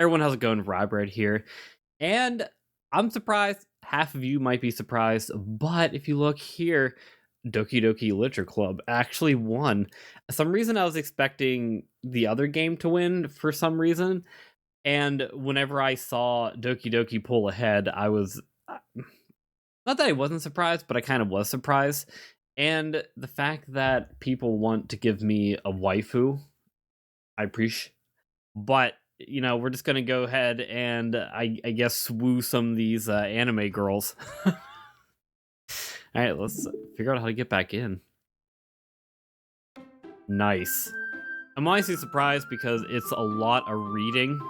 Everyone, how's it going? Robert here. And I'm surprised, half of you might be surprised, but if you look here, Doki Doki Literature Club actually won. Some reason I was expecting the other game to win for some reason, and whenever I saw Doki Doki pull ahead, I was not that I wasn't surprised, but I kind of was surprised. And the fact that people want to give me a waifu, I appreciate. But we're just gonna go ahead and I guess woo some of these anime girls. All right, let's figure out how to get back in. Nice. I'm honestly surprised because it's a lot of reading.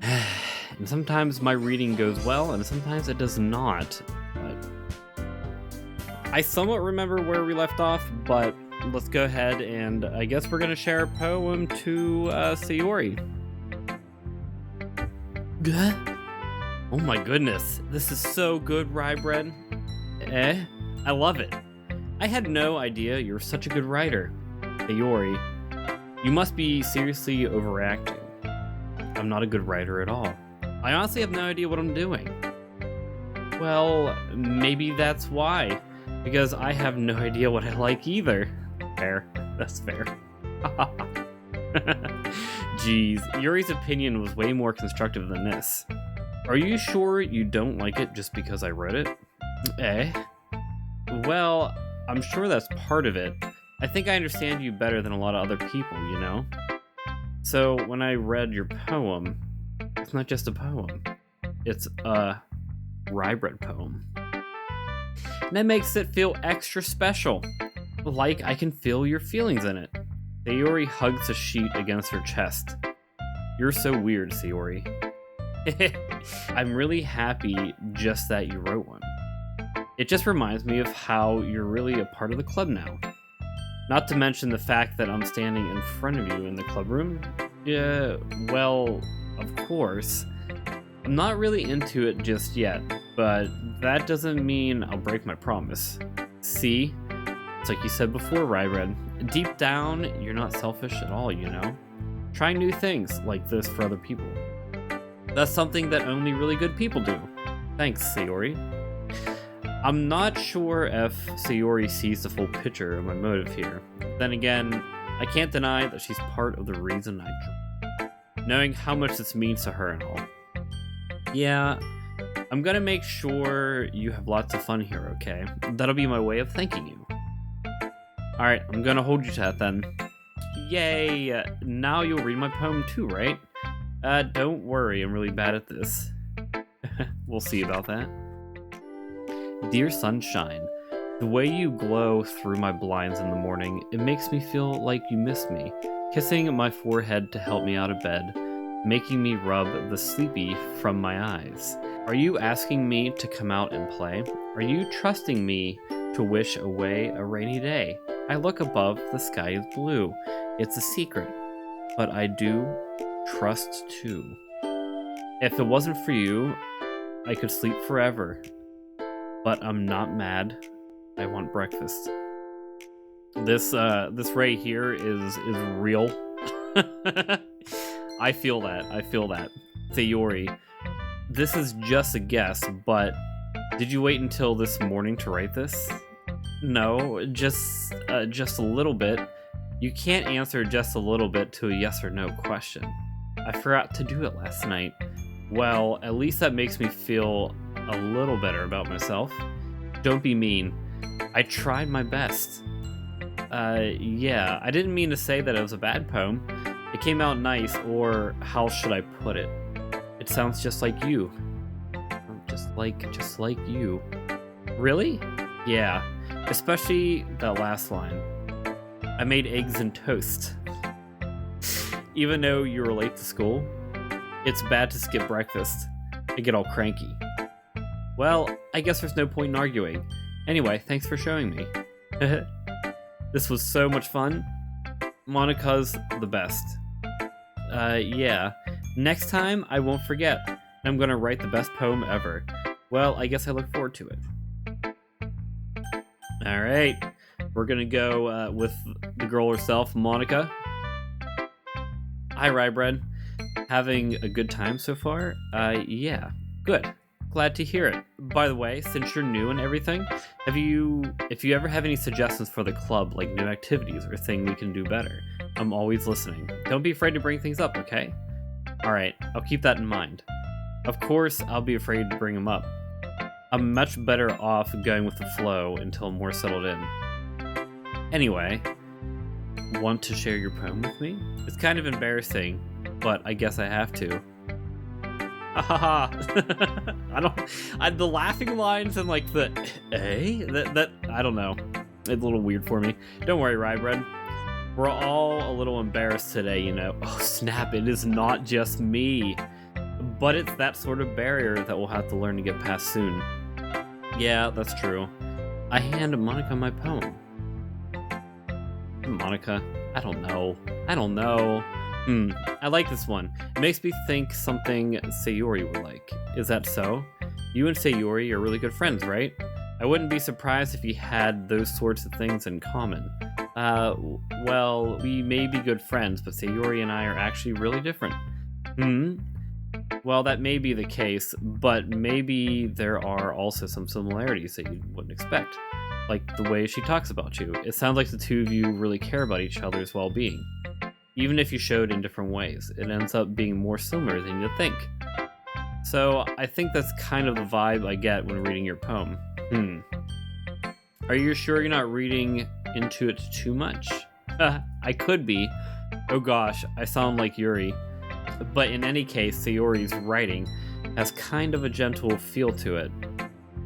And sometimes my reading goes well, and sometimes it does not. But I somewhat remember where we left off, but let's go ahead and I guess we're gonna share a poem to Sayori. Oh my goodness, this is so good, rye bread. I love it. I had no idea you're such a good writer. Yuri, you must be seriously overacting. I'm not a good writer at all. I honestly have no idea what I'm doing. Well, maybe that's why. Because I have no idea what I like either. Fair. That's fair. Jeez, Yuri's opinion was way more constructive than this. Are you sure you don't like it just because I wrote it? Well, I'm sure that's part of it. I think I understand you better than a lot of other people, you know? So when I read your poem, it's not just a poem. It's a rye bread poem. And that makes it feel extra special. Like I can feel your feelings in it. Sayori hugs a sheet against her chest. You're so weird, Sayori. I'm really happy just that you wrote one. It just reminds me of how you're really a part of the club now. Not to mention the fact that I'm standing in front of you in the club room. Yeah, well, of course. I'm not really into it just yet, but that doesn't mean I'll break my promise. See? It's like you said before, Ryred. Deep down, you're not selfish at all, you know? Trying new things like this for other people. That's something that only really good people do. Thanks, Sayori. I'm not sure if Sayori sees the full picture of my motive here. Then again, I can't deny that she's part of the reason I drew. Knowing how much this means to her and all. Yeah, I'm gonna make sure you have lots of fun here, okay? That'll be my way of thanking you. Alright, I'm gonna hold you to that then. Yay! Now you'll read my poem too, right? Don't worry, I'm really bad at this. We'll see about that. Dear sunshine, the way you glow through my blinds in the morning, it makes me feel like you miss me, kissing my forehead to help me out of bed, making me rub the sleepy from my eyes. Are you asking me to come out and play? Are you trusting me to wish away a rainy day? I look above, the sky is blue. It's a secret, but I do trust too. If it wasn't for you, I could sleep forever. But I'm not mad. I want breakfast. This right here is real. I feel that. I feel that. Sayori, this is just a guess, but did you wait until this morning to write this? No, just a little bit. You can't answer just a little bit to a yes or no question. I forgot to do it last night. Well, at least that makes me feel a little better about myself. Don't be mean. I tried my best. Yeah, I didn't mean to say that it was a bad poem. It came out nice, or how should I put it? It sounds just like you. Just like you. Really? Yeah, especially that last line. I made eggs and toast. Even though you were late to school, it's bad to skip breakfast. I get all cranky. Well, I guess there's no point in arguing. Anyway, thanks for showing me. This was so much fun. Monika's the best. Yeah. Next time, I won't forget. I'm gonna write the best poem ever. Well, I guess I look forward to it. Alright. We're gonna go with the girl herself, Monika. Hi, Rybread. Having a good time so far? Yeah. Good. Glad to hear it. By the way, since you're new and everything, if you ever have any suggestions for the club, like new activities or things we can do better, I'm always listening. Don't be afraid to bring things up, okay? Alright, I'll keep that in mind. Of course, I'll be afraid to bring them up. I'm much better off going with the flow until I'm more settled in. Anyway, want to share your poem with me? It's kind of embarrassing, but I guess I have to. Haha. The laughing lines and like the that I don't know. It's a little weird for me. Don't worry, Rybread. We're all a little embarrassed today, you know. Oh snap, it is not just me. But it's that sort of barrier that we'll have to learn to get past soon. Yeah, that's true. I hand Monika my poem. Monika? I don't know. I like this one. It makes me think something Sayori would like. Is that so? You and Sayori are really good friends, right? I wouldn't be surprised if you had those sorts of things in common. Well, we may be good friends, but Sayori and I are actually really different. Well, that may be the case, but maybe there are also some similarities that you wouldn't expect. Like the way she talks about you. It sounds like the two of you really care about each other's well-being. Even if you showed in different ways, it ends up being more similar than you'd think. So I think that's kind of the vibe I get when reading your poem. Are you sure you're not reading into it too much? I could be. Oh gosh, I sound like Yuri. But in any case, Sayori's writing has kind of a gentle feel to it.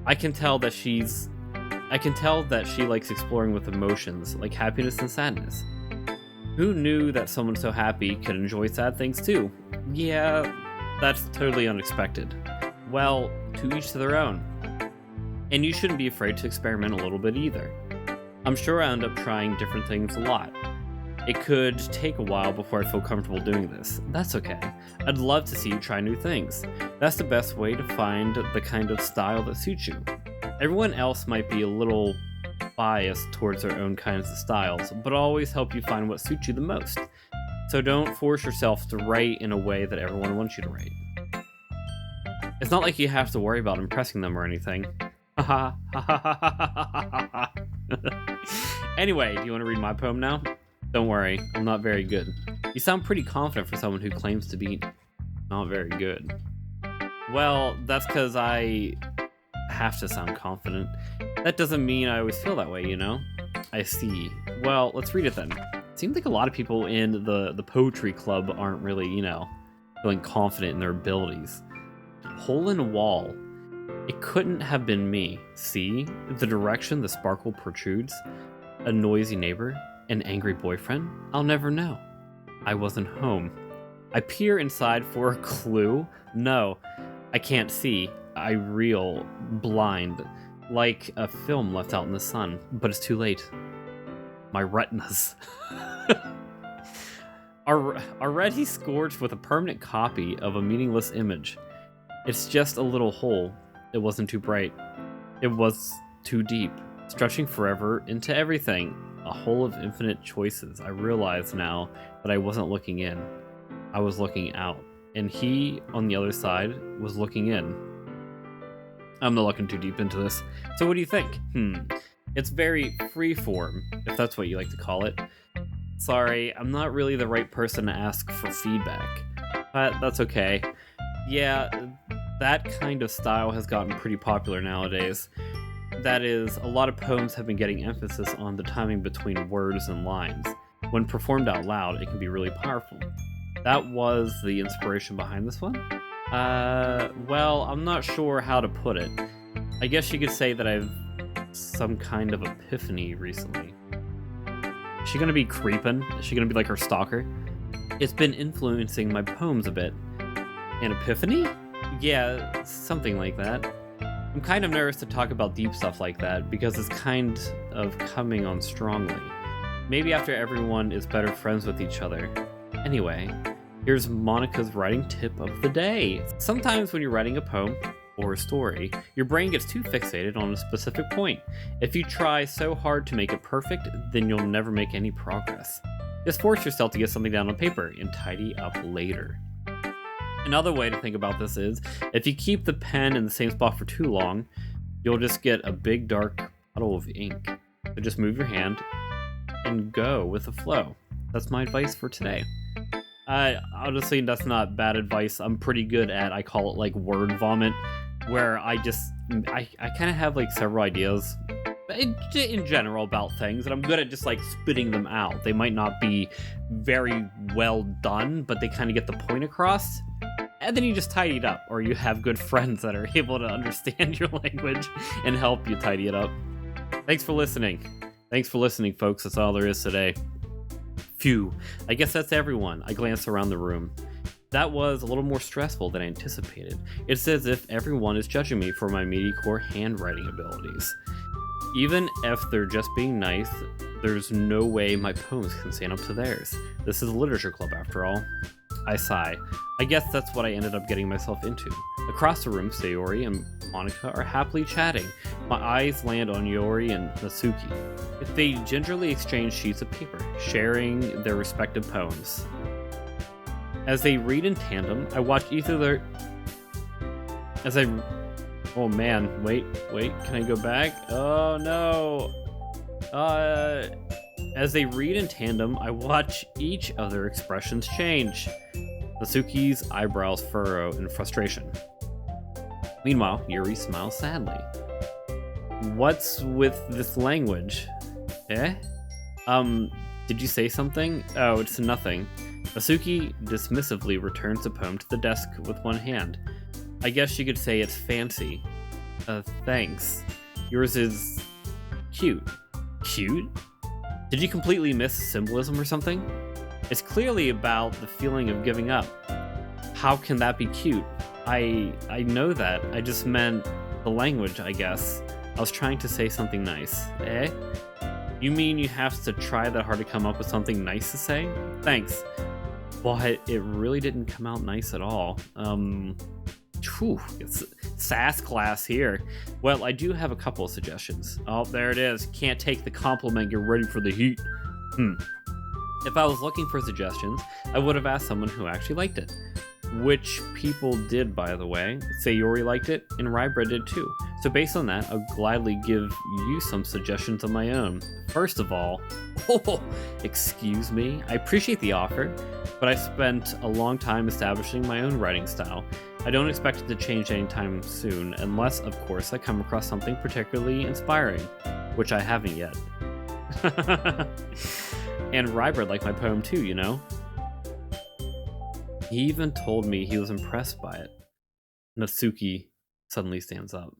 I can tell that she likes exploring with emotions, like happiness and sadness. Who knew that someone so happy could enjoy sad things too? Yeah, that's totally unexpected. Well, to each their own. And you shouldn't be afraid to experiment a little bit either. I'm sure I end up trying different things a lot. It could take a while before I feel comfortable doing this. That's okay. I'd love to see you try new things. That's the best way to find the kind of style that suits you. Everyone else might be a little biased towards their own kinds of styles, but I'll always help you find what suits you the most. So don't force yourself to write in a way that everyone wants you to write. It's not like you have to worry about impressing them or anything. Anyway, do you want to read my poem now? Don't worry, I'm not very good. You sound pretty confident for someone who claims to be not very good. Well, that's because I have to sound confident. That doesn't mean I always feel that way, you know? I see. Well, let's read it then. It seems like a lot of people in the poetry club aren't really, feeling confident in their abilities. Hole in a wall. It couldn't have been me. See? The direction the sparkle protrudes? A noisy neighbor? An angry boyfriend? I'll never know. I wasn't home. I peer inside for a clue? No, I can't see. I reel, blind, like a film left out in the sun, but it's too late. My retinas are already scorched with a permanent copy of a meaningless image. It's just a little hole. It wasn't too bright. It was too deep, stretching forever into everything. A hole of infinite choices. I realize now that I wasn't looking in. I was looking out. And he, on the other side, was looking in. I'm not looking too deep into this. So what do you think? It's very freeform, if that's what you like to call it. Sorry, I'm not really the right person to ask for feedback. But that's okay. Yeah, that kind of style has gotten pretty popular nowadays. That is, a lot of poems have been getting emphasis on the timing between words and lines. When performed out loud, it can be really powerful. That was the inspiration behind this one? Well, I'm not sure how to put it. I guess you could say that I've some kind of epiphany recently. Is she gonna be creeping? Is she gonna be like her stalker? It's been influencing my poems a bit. An epiphany? Yeah, something like that. I'm kind of nervous to talk about deep stuff like that because it's kind of coming on strongly. Maybe after everyone is better friends with each other. Anyway, here's Monika's writing tip of the day. Sometimes when you're writing a poem or a story, your brain gets too fixated on a specific point. If you try so hard to make it perfect, then you'll never make any progress. Just force yourself to get something down on paper and tidy up later. Another way to think about this is, if you keep the pen in the same spot for too long, you'll just get a big dark puddle of ink. So just move your hand and go with the flow. That's my advice for today. Honestly, that's not bad advice. I'm pretty good at, I call it like word vomit, where I kind of have like several ideas in general about things, and I'm good at just like spitting them out. They might not be very well done, but they kind of get the point across. And then you just tidy it up, or you have good friends that are able to understand your language and help you tidy it up. Thanks for listening. Thanks for listening, folks. That's all there is today. Phew. I guess that's everyone. I glanced around the room. That was a little more stressful than I anticipated. It's as if everyone is judging me for my mediocre handwriting abilities. Even if they're just being nice, there's no way my poems can stand up to theirs. This is a literature club after all. I sigh. I guess that's what I ended up getting myself into. Across the room, Sayori and Monika are happily chatting. My eyes land on Yuri and Natsuki. They gingerly exchange sheets of paper, sharing their respective poems. As they read in tandem, I watch either their... Oh man, wait, can I go back? Oh no! As they read in tandem, I watch each of their expressions change. Natsuki's eyebrows furrow in frustration. Meanwhile, Yuri smiles sadly. What's with this language? Eh? Did you say something? Oh, it's nothing. Natsuki dismissively returns the poem to the desk with one hand. I guess you could say it's fancy. Thanks. Yours is... cute. Cute? Did you completely miss symbolism or something? It's clearly about the feeling of giving up. How can that be cute? I know that. I just meant the language, I guess. I was trying to say something nice. Eh? You mean you have to try that hard to come up with something nice to say? Thanks. But it really didn't come out nice at all. It's sass class here. Well, I do have a couple of suggestions. Oh, there it is. Can't take the compliment, get ready for the heat. If I was looking for suggestions, I would have asked someone who actually liked it. Which people did, by the way. Sayori liked it, and Rybread did too. So based on that, I'll gladly give you some suggestions of my own. First of all, excuse me, I appreciate the offer, but I spent a long time establishing my own writing style. I don't expect it to change anytime soon, unless, of course, I come across something particularly inspiring, which I haven't yet. And Rybread liked my poem too, you know? He even told me he was impressed by it. Natsuki suddenly stands up.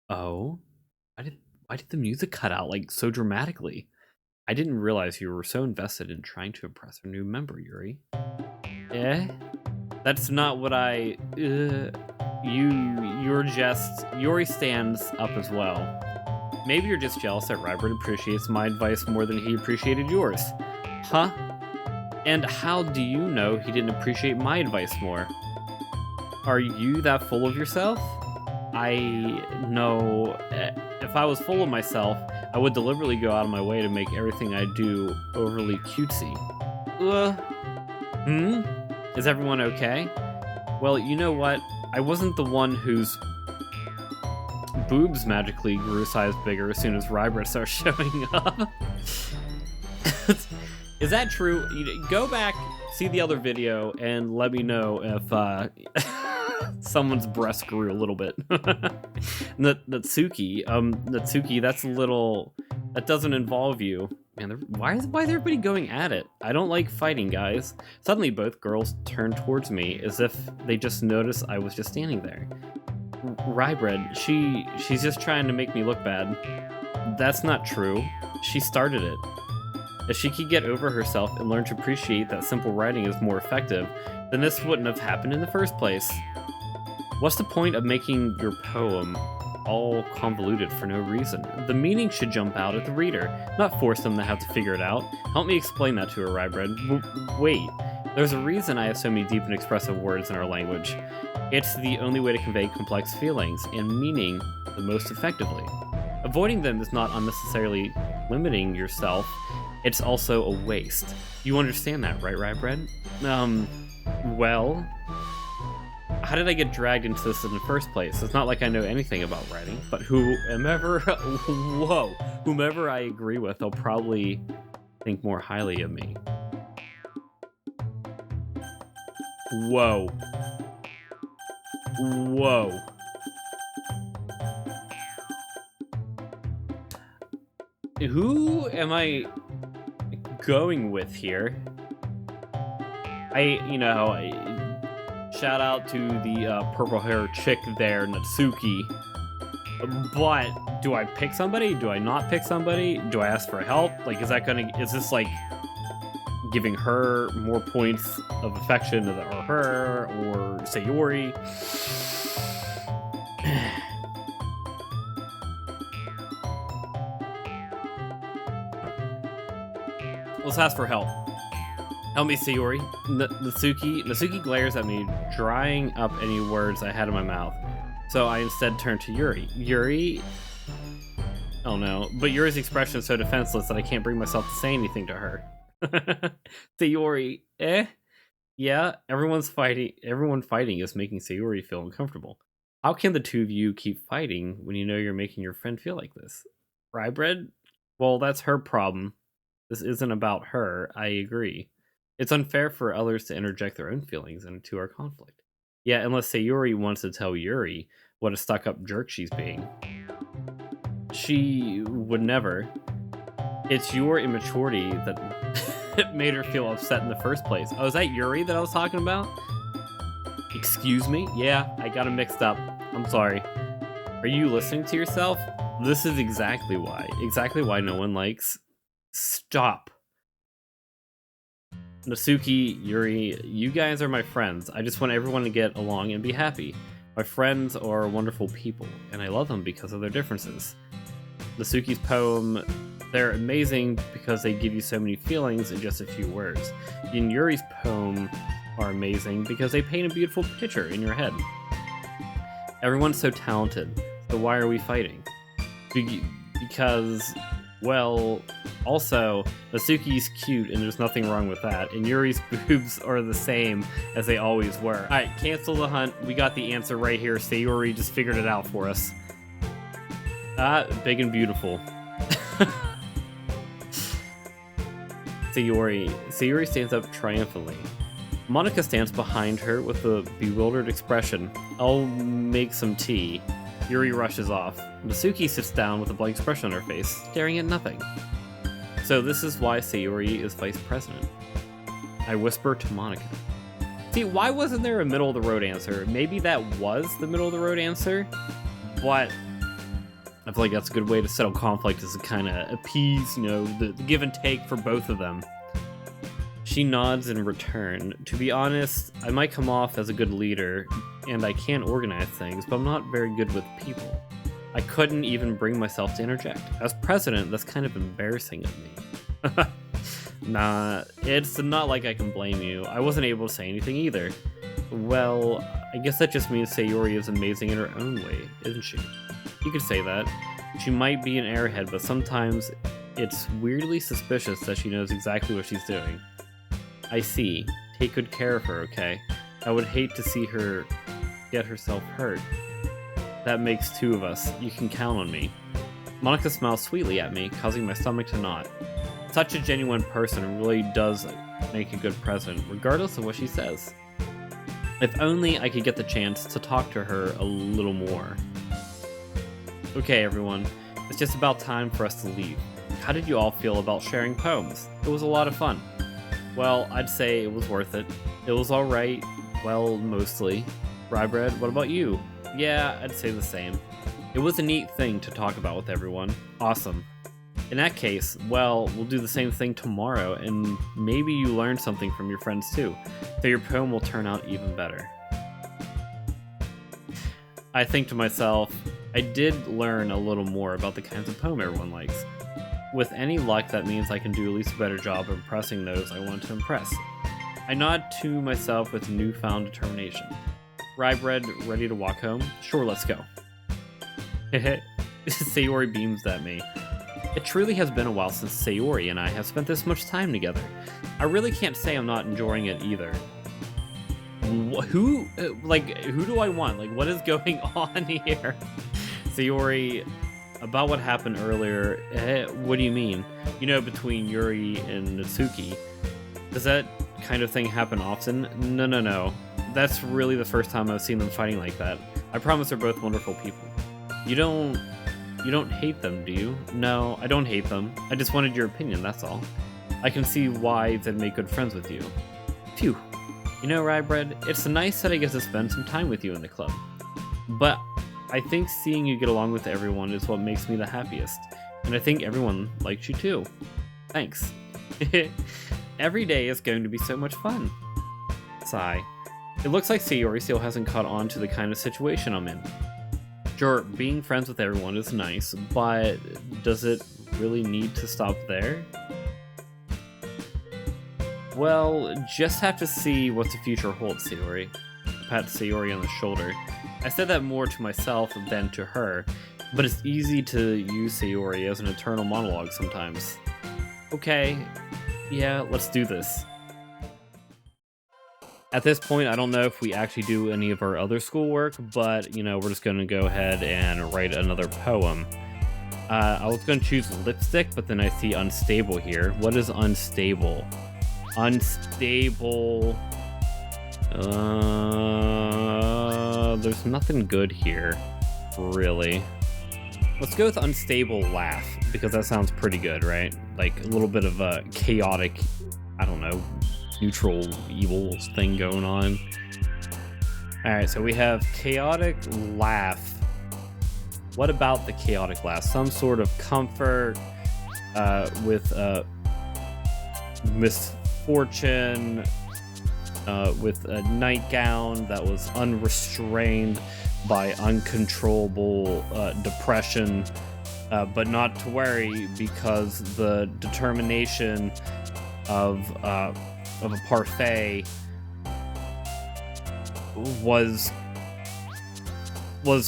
Oh? Why did the music cut out like so dramatically? I didn't realize you were so invested in trying to impress a new member, Yuri. Eh? That's not what I... You're just... Yuri stands up as well. Maybe you're just jealous that Rybread appreciates my advice more than he appreciated yours. Huh? And how do you know he didn't appreciate my advice more? Are you that full of yourself? I know... If I was full of myself, I would deliberately go out of my way to make everything I do overly cutesy. Is everyone okay? Well, you know what? I wasn't the one whose boobs magically grew a size bigger as soon as Rybread started showing up. Is that true? Go back, see the other video, and let me know if someone's breast grew a little bit. Natsuki, that's a little... That doesn't involve you. Man, why is everybody going at it? I don't like fighting, guys. Suddenly, both girls turned towards me as if they just noticed I was just standing there. Rybread, she's just trying to make me look bad. That's not true. She started it. If she could get over herself and learn to appreciate that simple writing is more effective, then this wouldn't have happened in the first place. What's the point of making your poem all convoluted for no reason? The meaning should jump out at the reader, not force them to have to figure it out. Help me explain that to her, Rybread. Wait, there's a reason I have so many deep and expressive words in our language. It's the only way to convey complex feelings and meaning the most effectively. Avoiding them is not unnecessarily limiting yourself, it's also a waste. You understand that, right, Rybread? Well, how did I get dragged into this in the first place? It's not like I know anything about writing, but whomever I agree with, they'll probably think more highly of me. Whoa. Whoa. Who am I going with here? Shout out to the purple hair chick there, Natsuki. But do I pick somebody? Do I not pick somebody? Do I ask for help? Like, is this like giving her more points of affection, or her, or Sayori? Let's ask for help. Help me, Sayori. Natsuki glares at me, drying up any words I had in my mouth. So I instead turn to Yuri. Yuri? Oh no. But Yuri's expression is so defenseless that I can't bring myself to say anything to her. Sayori, Yeah, everyone fighting is making Sayori feel uncomfortable. How can the two of you keep fighting when you know you're making your friend feel like this? Rye bread? Well, that's her problem. This isn't about her, I agree. It's unfair for others to interject their own feelings into our conflict. Yeah, unless Sayori wants to tell Yuri what a stuck-up jerk she's being. She would never. It's your immaturity that made her feel upset in the first place. Oh, is that Yuri that I was talking about? Excuse me? Yeah, I got it mixed up. I'm sorry. Are you listening to yourself? This is exactly why. Exactly why no one likes... Stop. Natsuki, Yuri, you guys are my friends. I just want everyone to get along and be happy. My friends are wonderful people, and I love them because of their differences. Natsuki's poem, they're amazing because they give you so many feelings in just a few words. And Yuri's poem are amazing because they paint a beautiful picture in your head. Everyone's so talented, so why are we fighting? Because... Well, also, Natsuki's cute and there's nothing wrong with that, and Yuri's boobs are the same as they always were. Alright, cancel the hunt. We got the answer right here. Sayori just figured it out for us. Big and beautiful. Sayori stands up triumphantly. Monika stands behind her with a bewildered expression. I'll make some tea. Yuri rushes off. Natsuki sits down with a blank expression on her face, staring at nothing. So this is why Sayori is vice president. I whisper to Monika. See, why wasn't there a middle-of-the-road answer? Maybe that was the middle-of-the-road answer, but I feel like that's a good way to settle conflict, is to kind of appease, the give and take for both of them. She nods in return. To be honest, I might come off as a good leader, and I can organize things, but I'm not very good with people. I couldn't even bring myself to interject. As president, that's kind of embarrassing of me. Nah, it's not like I can blame you. I wasn't able to say anything either. Well, I guess that just means Sayori is amazing in her own way, isn't she? You could say that. She might be an airhead, but sometimes it's weirdly suspicious that she knows exactly what she's doing. I see. Take good care of her, okay? I would hate to see her get herself hurt. That makes two of us. You can count on me. Monika smiles sweetly at me, causing my stomach to knot. Such a genuine person really does make a good president, regardless of what she says. If only I could get the chance to talk to her a little more. Okay, everyone. It's just about time for us to leave. How did you all feel about sharing poems? It was a lot of fun. Well, I'd say it was worth it. It was alright. Well, mostly. Rybread, what about you? Yeah, I'd say the same. It was a neat thing to talk about with everyone. Awesome. In that case, well, we'll do the same thing tomorrow, and maybe you learn something from your friends too, so your poem will turn out even better. I think to myself, I did learn a little more about the kinds of poem everyone likes. With any luck, that means I can do at least a better job of impressing those I want to impress. I nod to myself with newfound determination. Rybread, ready to walk home? Sure, let's go. Sayori beams at me. It truly has been a while since Sayori and I have spent this much time together. I really can't say I'm not enjoying it either. who do I want? Like, what is going on here? Sayori, about what happened earlier, what do you mean? You know, between Yuri and Natsuki. Does that kind of thing happen often? No. That's really the first time I've seen them fighting like that. I promise they're both wonderful people. You don't hate them, do you? No, I don't hate them. I just wanted your opinion, that's all. I can see why they'd make good friends with you. Phew. You know, Rybread, it's nice that I get to spend some time with you in the club. But I think seeing you get along with everyone is what makes me the happiest. And I think everyone likes you too. Thanks. Every day is going to be so much fun. Sigh. It looks like Sayori still hasn't caught on to the kind of situation I'm in. Sure, being friends with everyone is nice, but does it really need to stop there? Well, just have to see what the future holds, Sayori. I pat Sayori on the shoulder. I said that more to myself than to her, but it's easy to use Sayori as an eternal monologue sometimes. Okay, yeah, let's do this. At this point, I don't know if we actually do any of our other schoolwork, but, you know, we're just going to go ahead and write another poem. I was going to choose lipstick, but then I see unstable here. What is unstable? Unstable. There's nothing good here, really. Let's go with unstable laugh, because that sounds pretty good, right? Like a little bit of a chaotic, I don't know, neutral evil thing going on. Alright, so we have chaotic laugh. What about the chaotic laugh? Some sort of comfort with misfortune, with a nightgown that was unrestrained by uncontrollable depression, but not to worry because the determination of a parfait was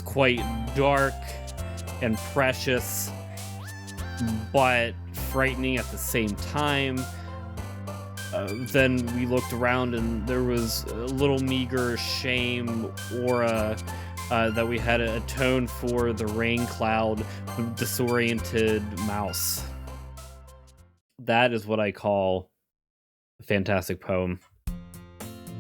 quite dark and precious, but frightening at the same time. Then we looked around and there was a little meager shame aura that we had to atone for the rain cloud, disoriented mouse. That is what I call a fantastic poem.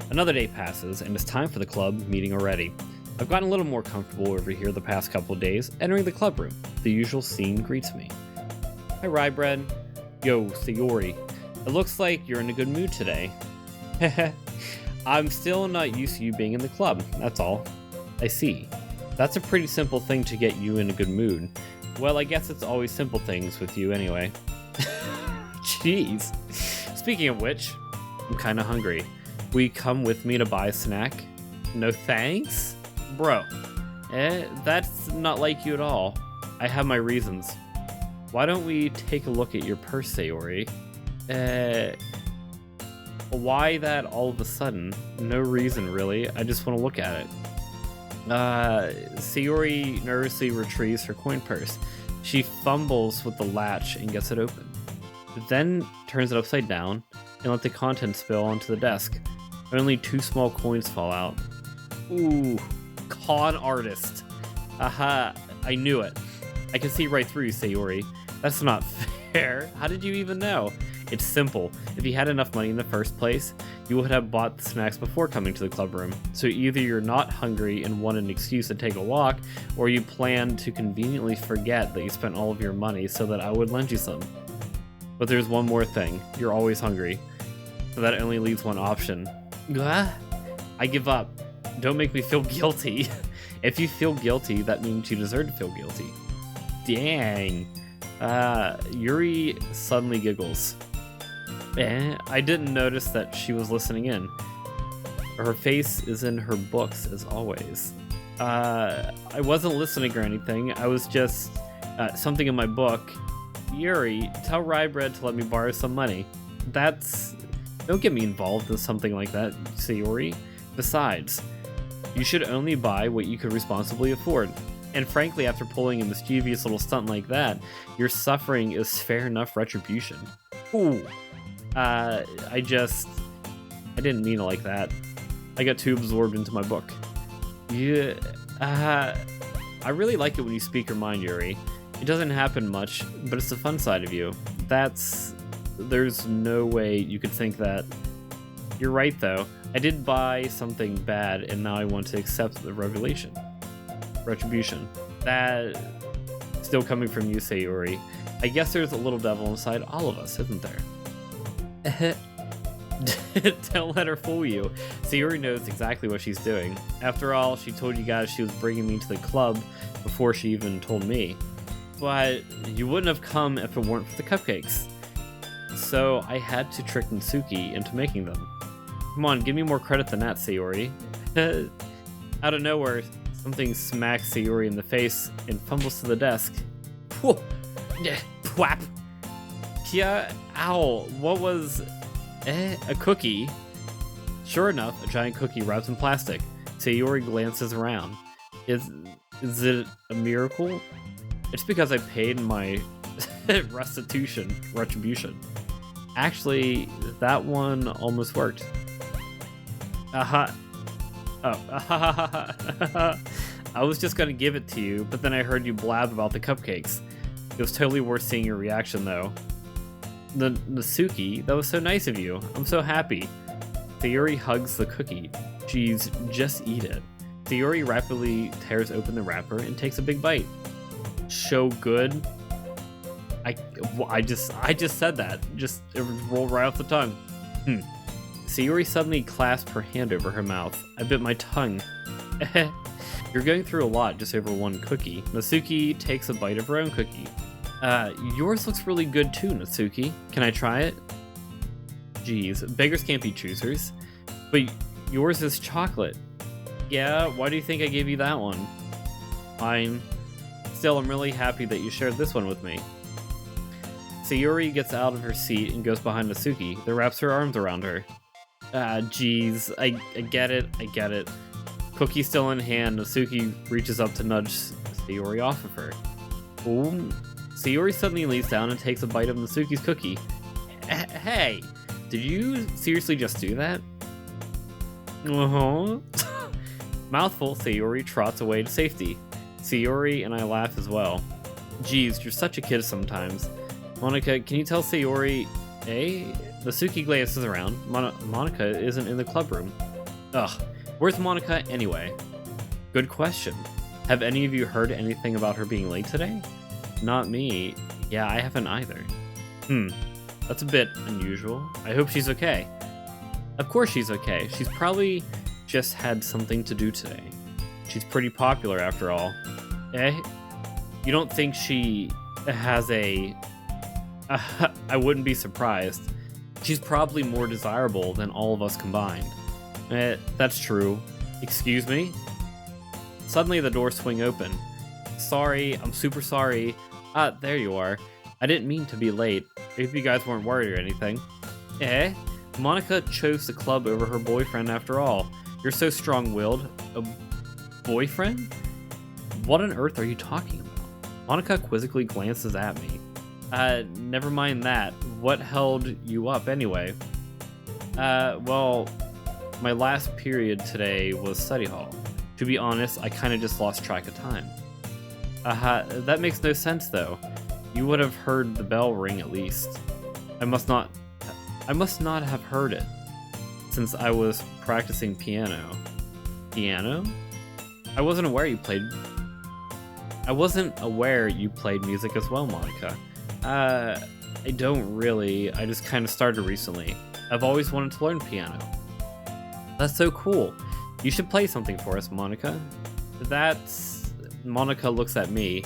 Another day passes, and it's time for the club meeting already. I've gotten a little more comfortable over here the past couple of days, entering the club room. The usual scene greets me. Hi, Rybread. Yo, Sayori. It looks like you're in a good mood today. I'm still not used to you being in the club, that's all. I see. That's a pretty simple thing to get you in a good mood. Well, I guess it's always simple things with you anyway. Jeez. Speaking of which, I'm kinda hungry. Will you come with me to buy a snack? No thanks? Bro, that's not like you at all. I have my reasons. Why don't we take a look at your purse, Sayori? Why that all of a sudden? No reason, really. I just want to look at it. Sayori nervously retrieves her coin purse. She fumbles with the latch and gets it open. Then turns it upside down and lets the contents spill onto the desk. Only 2 small coins fall out. Ooh, con artist. Aha, I knew it. I can see right through you, Sayori. That's not fair. How did you even know? It's simple. If you had enough money in the first place, you would have bought the snacks before coming to the club room. So either you're not hungry and want an excuse to take a walk, or you plan to conveniently forget that you spent all of your money so that I would lend you some. But there's one more thing. You're always hungry. So that only leaves one option. I give up. Don't make me feel guilty. If you feel guilty, that means you deserve to feel guilty. Dang. Yuri suddenly giggles. I didn't notice that she was listening in. Her face is in her books, as always. I wasn't listening or anything. I was just something in my book. Yuri, tell Rybread to let me borrow some money. Don't get me involved in something like that, Sayori. Besides, you should only buy what you could responsibly afford. And frankly, after pulling a mischievous little stunt like that, your suffering is fair enough retribution. Ooh. I didn't mean it like that. I got too absorbed into my book. Yeah, I really like it when you speak your mind, Yuri. It doesn't happen much, but it's the fun side of you. There's no way you could think that. You're right, though. I did buy something bad, and now I want to accept the retribution. That still coming from you, Sayori. I guess there's a little devil inside all of us, isn't there? Don't let her fool you. Sayori knows exactly what she's doing. After all, she told you guys she was bringing me to the club before she even told me. But you wouldn't have come if it weren't for the cupcakes. So I had to trick Natsuki into making them. Come on, give me more credit than that, Sayori. Out of nowhere, something smacks Sayori in the face and fumbles to the desk. Whoa! Whap! Yeah, ow, what was... a cookie? Sure enough, a giant cookie wrapped in plastic. Sayori glances around. Is it a miracle? It's because I paid my retribution. Actually, that one almost worked. I was just gonna give it to you, but then I heard you blab about the cupcakes. It was totally worth seeing your reaction, though. The Natsuki, that was so nice of you. I'm so happy. Sayori hugs the cookie. Geez, just eat it. Sayori rapidly tears open the wrapper and takes a big bite. So good. I just said that. It rolled right off the tongue. Sayori suddenly clasped her hand over her mouth. I bit my tongue. You're going through a lot just over one cookie. Natsuki takes a bite of her own cookie. Yours looks really good too, Natsuki. Can I try it? Geez, beggars can't be choosers. But yours is chocolate. Yeah, why do you think I gave you that one? Fine. Still, I'm really happy that you shared this one with me. Sayori gets out of her seat and goes behind Natsuki, that wraps her arms around her. Geez, I get it. Cookie still in hand, Natsuki reaches up to nudge Sayori off of her. Ooh. Sayori suddenly leans down and takes a bite of Natsuki's cookie. Hey, did you seriously just do that? Uh-huh. Mouthful, Sayori trots away to safety. Sayori and I laugh as well. Geez, you're such a kid sometimes. Monika, can you tell Sayori... Natsuki glances around. Monika isn't in the club room. Ugh, where's Monika anyway? Good question. Have any of you heard anything about her being late today? Not me. Yeah, I haven't either. That's a bit unusual. I hope she's okay. Of course she's okay. She's probably just had something to do today. She's pretty popular after all. You don't think she has a... I wouldn't be surprised. She's probably more desirable than all of us combined. That's true. Excuse me? Suddenly the doors swing open. Sorry, I'm super sorry. There you are. I didn't mean to be late. If you guys weren't worried or anything. Monika chose the club over her boyfriend after all. You're so strong-willed. A boyfriend? What on earth are you talking about? Monika quizzically glances at me. Never mind that. What held you up anyway? Well, my last period today was study hall. To be honest, I kinda just lost track of time. That makes no sense though. You would have heard the bell ring at least. I must not have heard it, since I was practicing piano. Piano? I wasn't aware you played music as well, Monika. I don't really. I just kind of started recently. I've always wanted to learn piano. That's so cool. You should play something for us, Monika. Monika looks at me.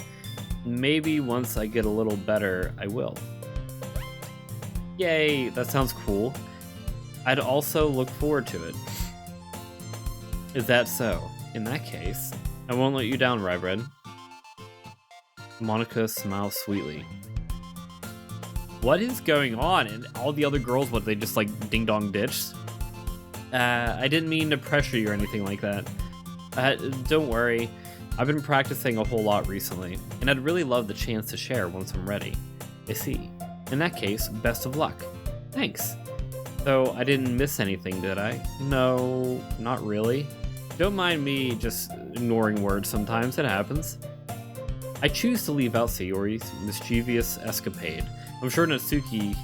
Maybe once I get a little better, I will. Yay, that sounds cool. I'd also look forward to it. Is that so? In that case, I won't let you down, Rybread. Monika smiles sweetly. What is going on? And all the other girls, what, they just like ding-dong ditched? I didn't mean to pressure you or anything like that. Don't worry. I've been practicing a whole lot recently, and I'd really love the chance to share once I'm ready. I see. In that case, best of luck. Thanks. So I didn't miss anything, did I? No, not really. Don't mind me just ignoring words sometimes, it happens. I choose to leave out Sayori's mischievous escapade. I'm sure Natsuki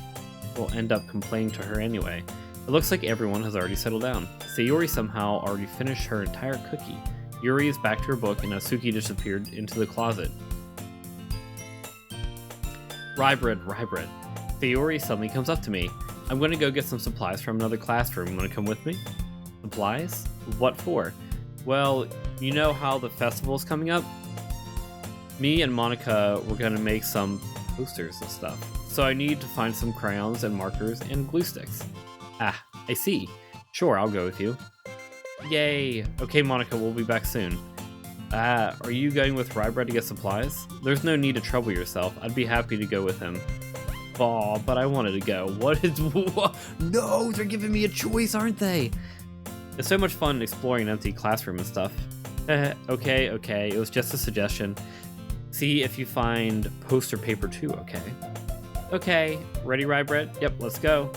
will end up complaining to her anyway. It looks like everyone has already settled down. Sayori somehow already finished her entire cookie. Yuri is back to her book and Natsuki disappeared into the closet. Rye bread. Sayori suddenly comes up to me. I'm gonna go get some supplies from another classroom. Wanna come with me? Supplies? What for? Well, you know how the festival's coming up? Me and Monika were gonna make some posters and stuff. So I need to find some crayons and markers and glue sticks. Ah, I see. Sure, I'll go with you. Yay! Okay, Monika, we'll be back soon. Are you going with Rye bread to get supplies? There's no need to trouble yourself. I'd be happy to go with him. Aw, but I wanted to go. What? No, they're giving me a choice, aren't they? It's so much fun exploring an empty classroom and stuff. Okay, it was just a suggestion. See if you find poster paper too, okay? Okay, ready, Rye bread? Yep, let's go.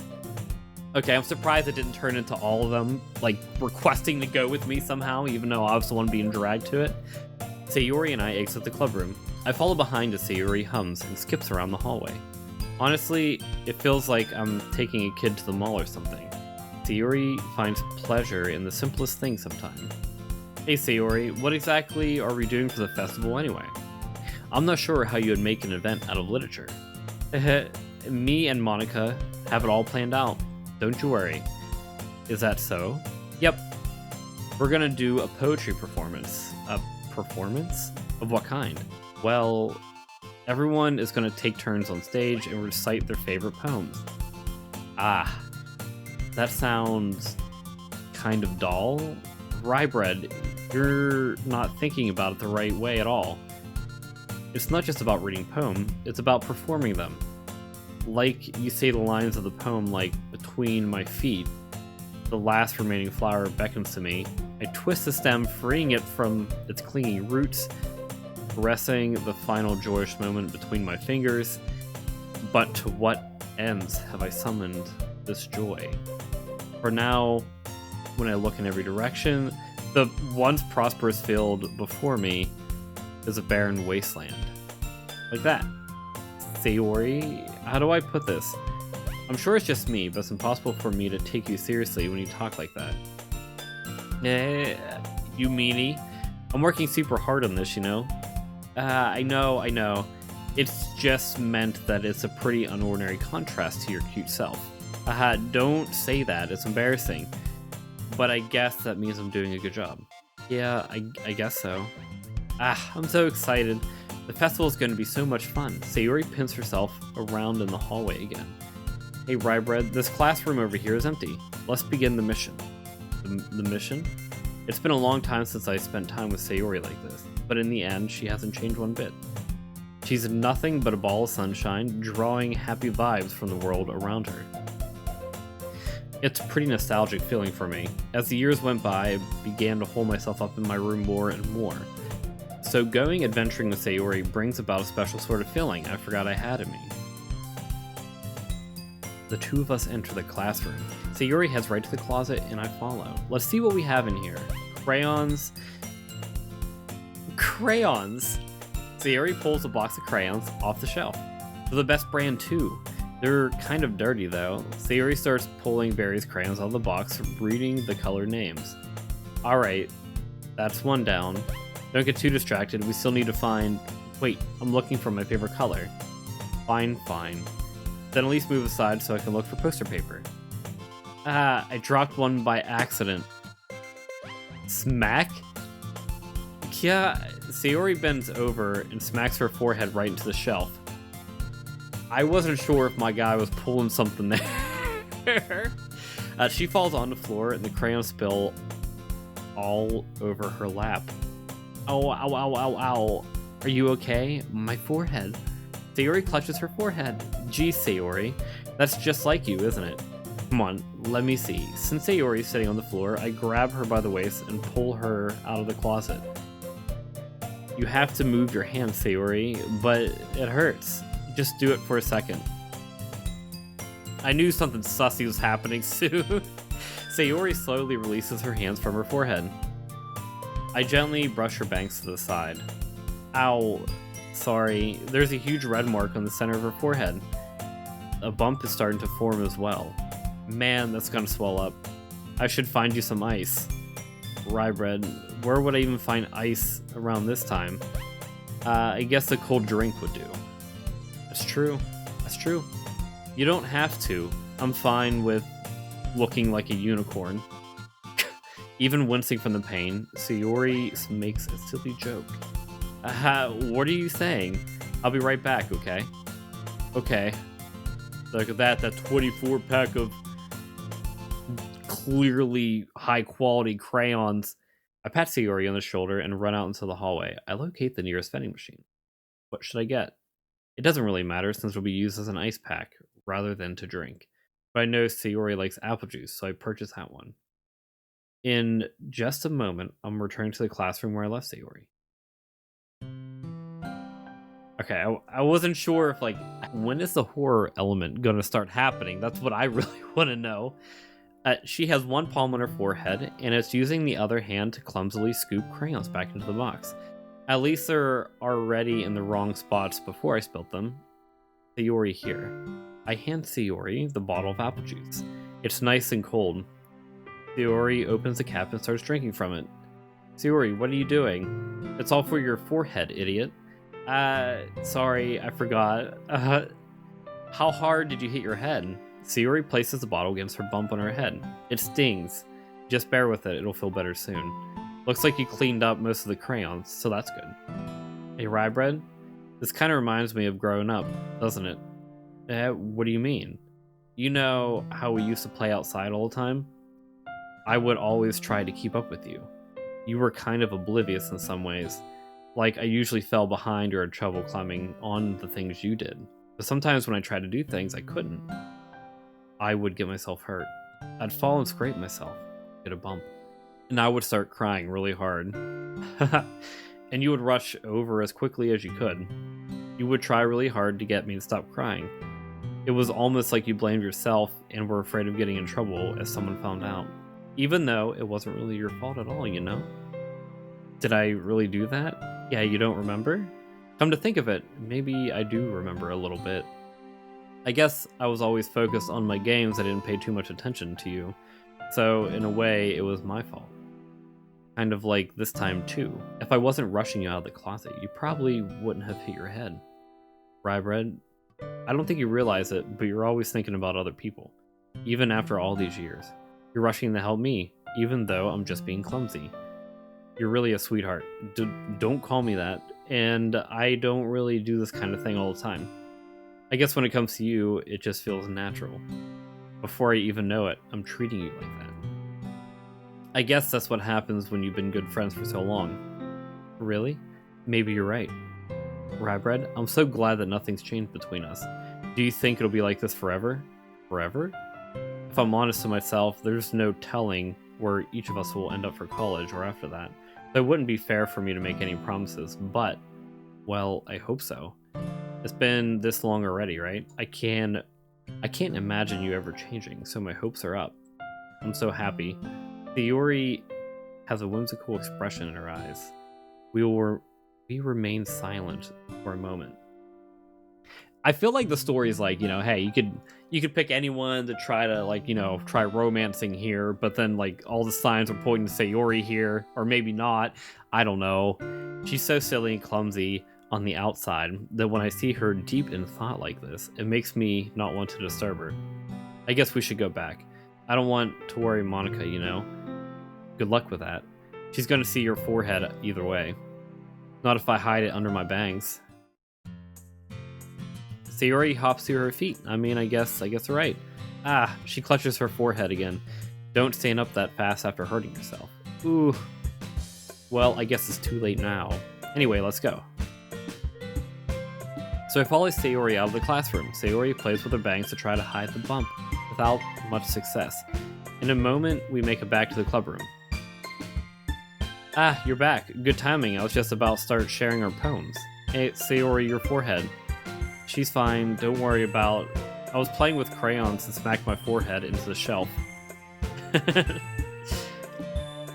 Okay, I'm surprised it didn't turn into all of them, like, requesting to go with me somehow, even though I was the one being dragged to it. Sayori and I exit the clubroom. I follow behind as Sayori hums and skips around the hallway. Honestly, it feels like I'm taking a kid to the mall or something. Sayori finds pleasure in the simplest things sometimes. Hey Sayori, what exactly are we doing for the festival anyway? I'm not sure how you would make an event out of literature. Me and Monika have it all planned out. Don't you worry. Is that so? Yep. We're gonna do a poetry performance. A performance? Of what kind? Well, everyone is gonna take turns on stage and recite their favorite poems. Ah, that sounds kind of dull. Rye bread, you're not thinking about it the right way at all. It's not just about reading poems, it's about performing them. Like you say the lines of the poem like, between my feet, the last remaining flower beckons to me. I twist the stem, freeing it from its clinging roots, caressing the final joyous moment between my fingers. But to what ends have I summoned this joy? For now, when I look in every direction, the once prosperous field before me is a barren wasteland. Like that. Sayori, how do I put this? I'm sure it's just me, but it's impossible for me to take you seriously when you talk like that. You meanie. I'm working super hard on this, you know? I know. It's just meant that it's a pretty unordinary contrast to your cute self. Don't say that, it's embarrassing. But I guess that means I'm doing a good job. Yeah, I guess so. I'm so excited. The festival is going to be so much fun. Sayori pins herself around in the hallway again. Hey, Rye bread, this classroom over here is empty. Let's begin the mission. The mission? It's been a long time since I spent time with Sayori like this, but in the end, she hasn't changed one bit. She's nothing but a ball of sunshine, drawing happy vibes from the world around her. It's a pretty nostalgic feeling for me. As the years went by, I began to hold myself up in my room more and more. So going adventuring with Sayori brings about a special sort of feeling I forgot I had in me. The two of us enter the classroom. Sayori heads right to the closet and I follow. Let's see what we have in here. Crayons. Sayori pulls a box of crayons off the shelf. They're the best brand too. They're kind of dirty though. Sayori starts pulling various crayons out of the box, reading the color names. Alright, that's one down. Don't get too distracted, we still need to find... Wait, I'm looking for my favorite color. Fine. Then at least move aside so I can look for poster paper. I dropped one by accident. Smack? Yeah, Sayori bends over and smacks her forehead right into the shelf. I wasn't sure if my guy was pulling something there. She falls on the floor and the crayons spill all over her lap. Oh, ow. Are you okay? My forehead. Sayori clutches her forehead. Gee, Sayori, that's just like you, isn't it? Come on, let me see. Since Sayori is sitting on the floor, I grab her by the waist and pull her out of the closet. You have to move your hand, Sayori, but it hurts. Just do it for a second. I knew something sussy was happening soon. Sayori slowly releases her hands from her forehead. I gently brush her bangs to the side. Ow. Sorry. There's a huge red mark on the center of her forehead. A bump is starting to form as well. Man, that's gonna swell up. I should find you some ice. Rye bread. Where would I even find ice around this time? I guess a cold drink would do. That's true. That's true. You don't have to. I'm fine with looking like a unicorn. Even wincing from the pain, Sayori makes a silly joke. What are you saying? I'll be right back, okay? Okay. Look at that 24-pack of clearly high-quality crayons. I pat Sayori on the shoulder and run out into the hallway. I locate the nearest vending machine. What should I get? It doesn't really matter since it'll be used as an ice pack rather than to drink. But I know Sayori likes apple juice, so I purchase that one. In just a moment, I'm returning to the classroom where I left Sayori. Okay, I wasn't sure if, like, when is the horror element gonna start happening? That's what I really want to know. She has one palm on her forehead, and it's using the other hand to clumsily scoop crayons back into the box. At least they're already in the wrong spots before I spilt them. Sayori here. I hand Sayori the bottle of apple juice. It's nice and cold. Sayori opens the cap and starts drinking from it. Sayori, what are you doing? It's all for your forehead, idiot. Sorry, I forgot. How hard did you hit your head? Sayori places the bottle against her bump on her head. It stings. Just bear with it, it'll feel better soon. Looks like you cleaned up most of the crayons, so that's good. Hey, rye bread? This kind of reminds me of growing up, doesn't it? What do you mean? You know how we used to play outside all the time? I would always try to keep up with you. You were kind of oblivious in some ways. Like, I usually fell behind or had trouble climbing on the things you did. But sometimes when I tried to do things, I couldn't. I would get myself hurt. I'd fall and scrape myself, get a bump. And I would start crying really hard. And you would rush over as quickly as you could. You would try really hard to get me to stop crying. It was almost like you blamed yourself and were afraid of getting in trouble if someone found out. Even though it wasn't really your fault at all, you know? Did I really do that? Yeah, you don't remember? Come to think of it, maybe I do remember a little bit. I guess I was always focused on my games. I didn't pay too much attention to you. So, in a way, it was my fault. Kind of like this time, too. If I wasn't rushing you out of the closet, you probably wouldn't have hit your head. Rye bread, I don't think you realize it, but you're always thinking about other people. Even after all these years. You're rushing to help me, even though I'm just being clumsy. You're really a sweetheart. Don't call me that. And I don't really do this kind of thing all the time. I guess when it comes to you, it just feels natural. Before I even know it, I'm treating you like that. I guess that's what happens when you've been good friends for so long. Really? Maybe you're right. Rye bread, I'm so glad that nothing's changed between us. Do you think it'll be like this forever? Forever? If I'm honest to myself, there's no telling where each of us will end up for college or after that. So it wouldn't be fair for me to make any promises, but, well, I hope so. It's been this long already, right? I can't imagine you ever changing, so my hopes are up. I'm so happy. Yuri has a whimsical expression in her eyes. We remain silent for a moment. I feel like the story is like, hey, you could pick anyone to try to try romancing here, but then like all the signs are pointing to Sayori here, or maybe not. I don't know. She's so silly and clumsy on the outside that when I see her deep in thought like this, it makes me not want to disturb her. I guess we should go back. I don't want to worry Monika, Good luck with that. She's gonna see your forehead either way. Not if I hide it under my bangs. Sayori hops to her feet. I guess right. She clutches her forehead again. Don't stand up that fast after hurting yourself. Ooh. Well, I guess it's too late now. Anyway, let's go. So I follow Sayori out of the classroom. Sayori plays with her bangs to try to hide the bump, without much success. In a moment, we make it back to the club room. You're back. Good timing. I was just about to start sharing our poems. Hey, Sayori, your forehead. She's fine. Don't worry about I was playing with crayons and smacked my forehead into the shelf.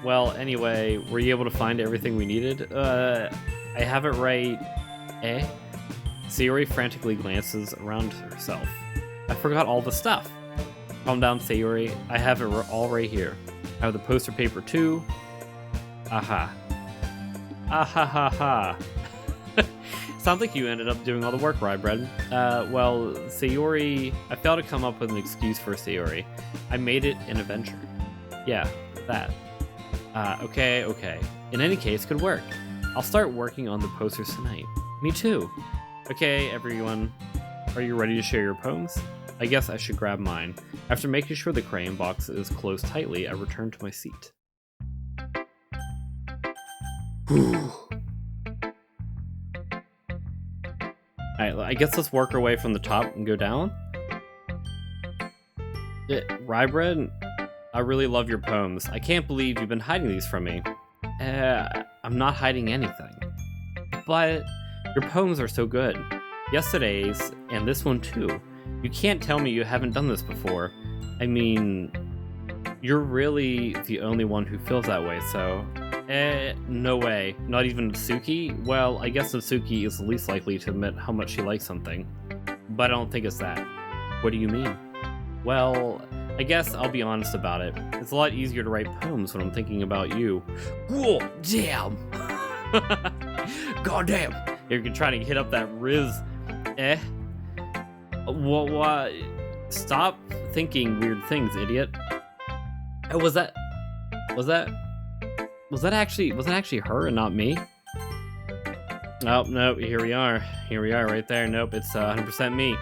Well, anyway, were you able to find everything we needed? I have it right. Eh? Sayori frantically glances around herself. I forgot all the stuff. Calm down, Sayori. I have it all right here. I have the poster paper too. Aha. Aha ha ha. Sounds like you ended up doing all the work, Rybread. Well, Sayori... I failed to come up with an excuse for Sayori. I made it an adventure. Yeah, that. Okay. In any case, good work. I'll start working on the posters tonight. Me too. Okay, everyone. Are you ready to share your poems? I guess I should grab mine. After making sure the crayon box is closed tightly, I return to my seat. Alright, I guess let's work our way from the top and go down. Rybread, I really love your poems. I can't believe you've been hiding these from me. I'm not hiding anything. But your poems are so good. Yesterday's, and this one too. You can't tell me you haven't done this before. I mean, you're really the only one who feels that way, so... no way. Not even Natsuki? Well, I guess Natsuki is the least likely to admit how much she likes something. But I don't think it's that. What do you mean? Well, I guess I'll be honest about it. It's a lot easier to write poems when I'm thinking about you. Whoa, damn! God damn! You're trying to hit up that Riz. What? Stop thinking weird things, idiot. Oh, was that actually her and not me? Oh, no, here we are right there. Nope, it's 100% me.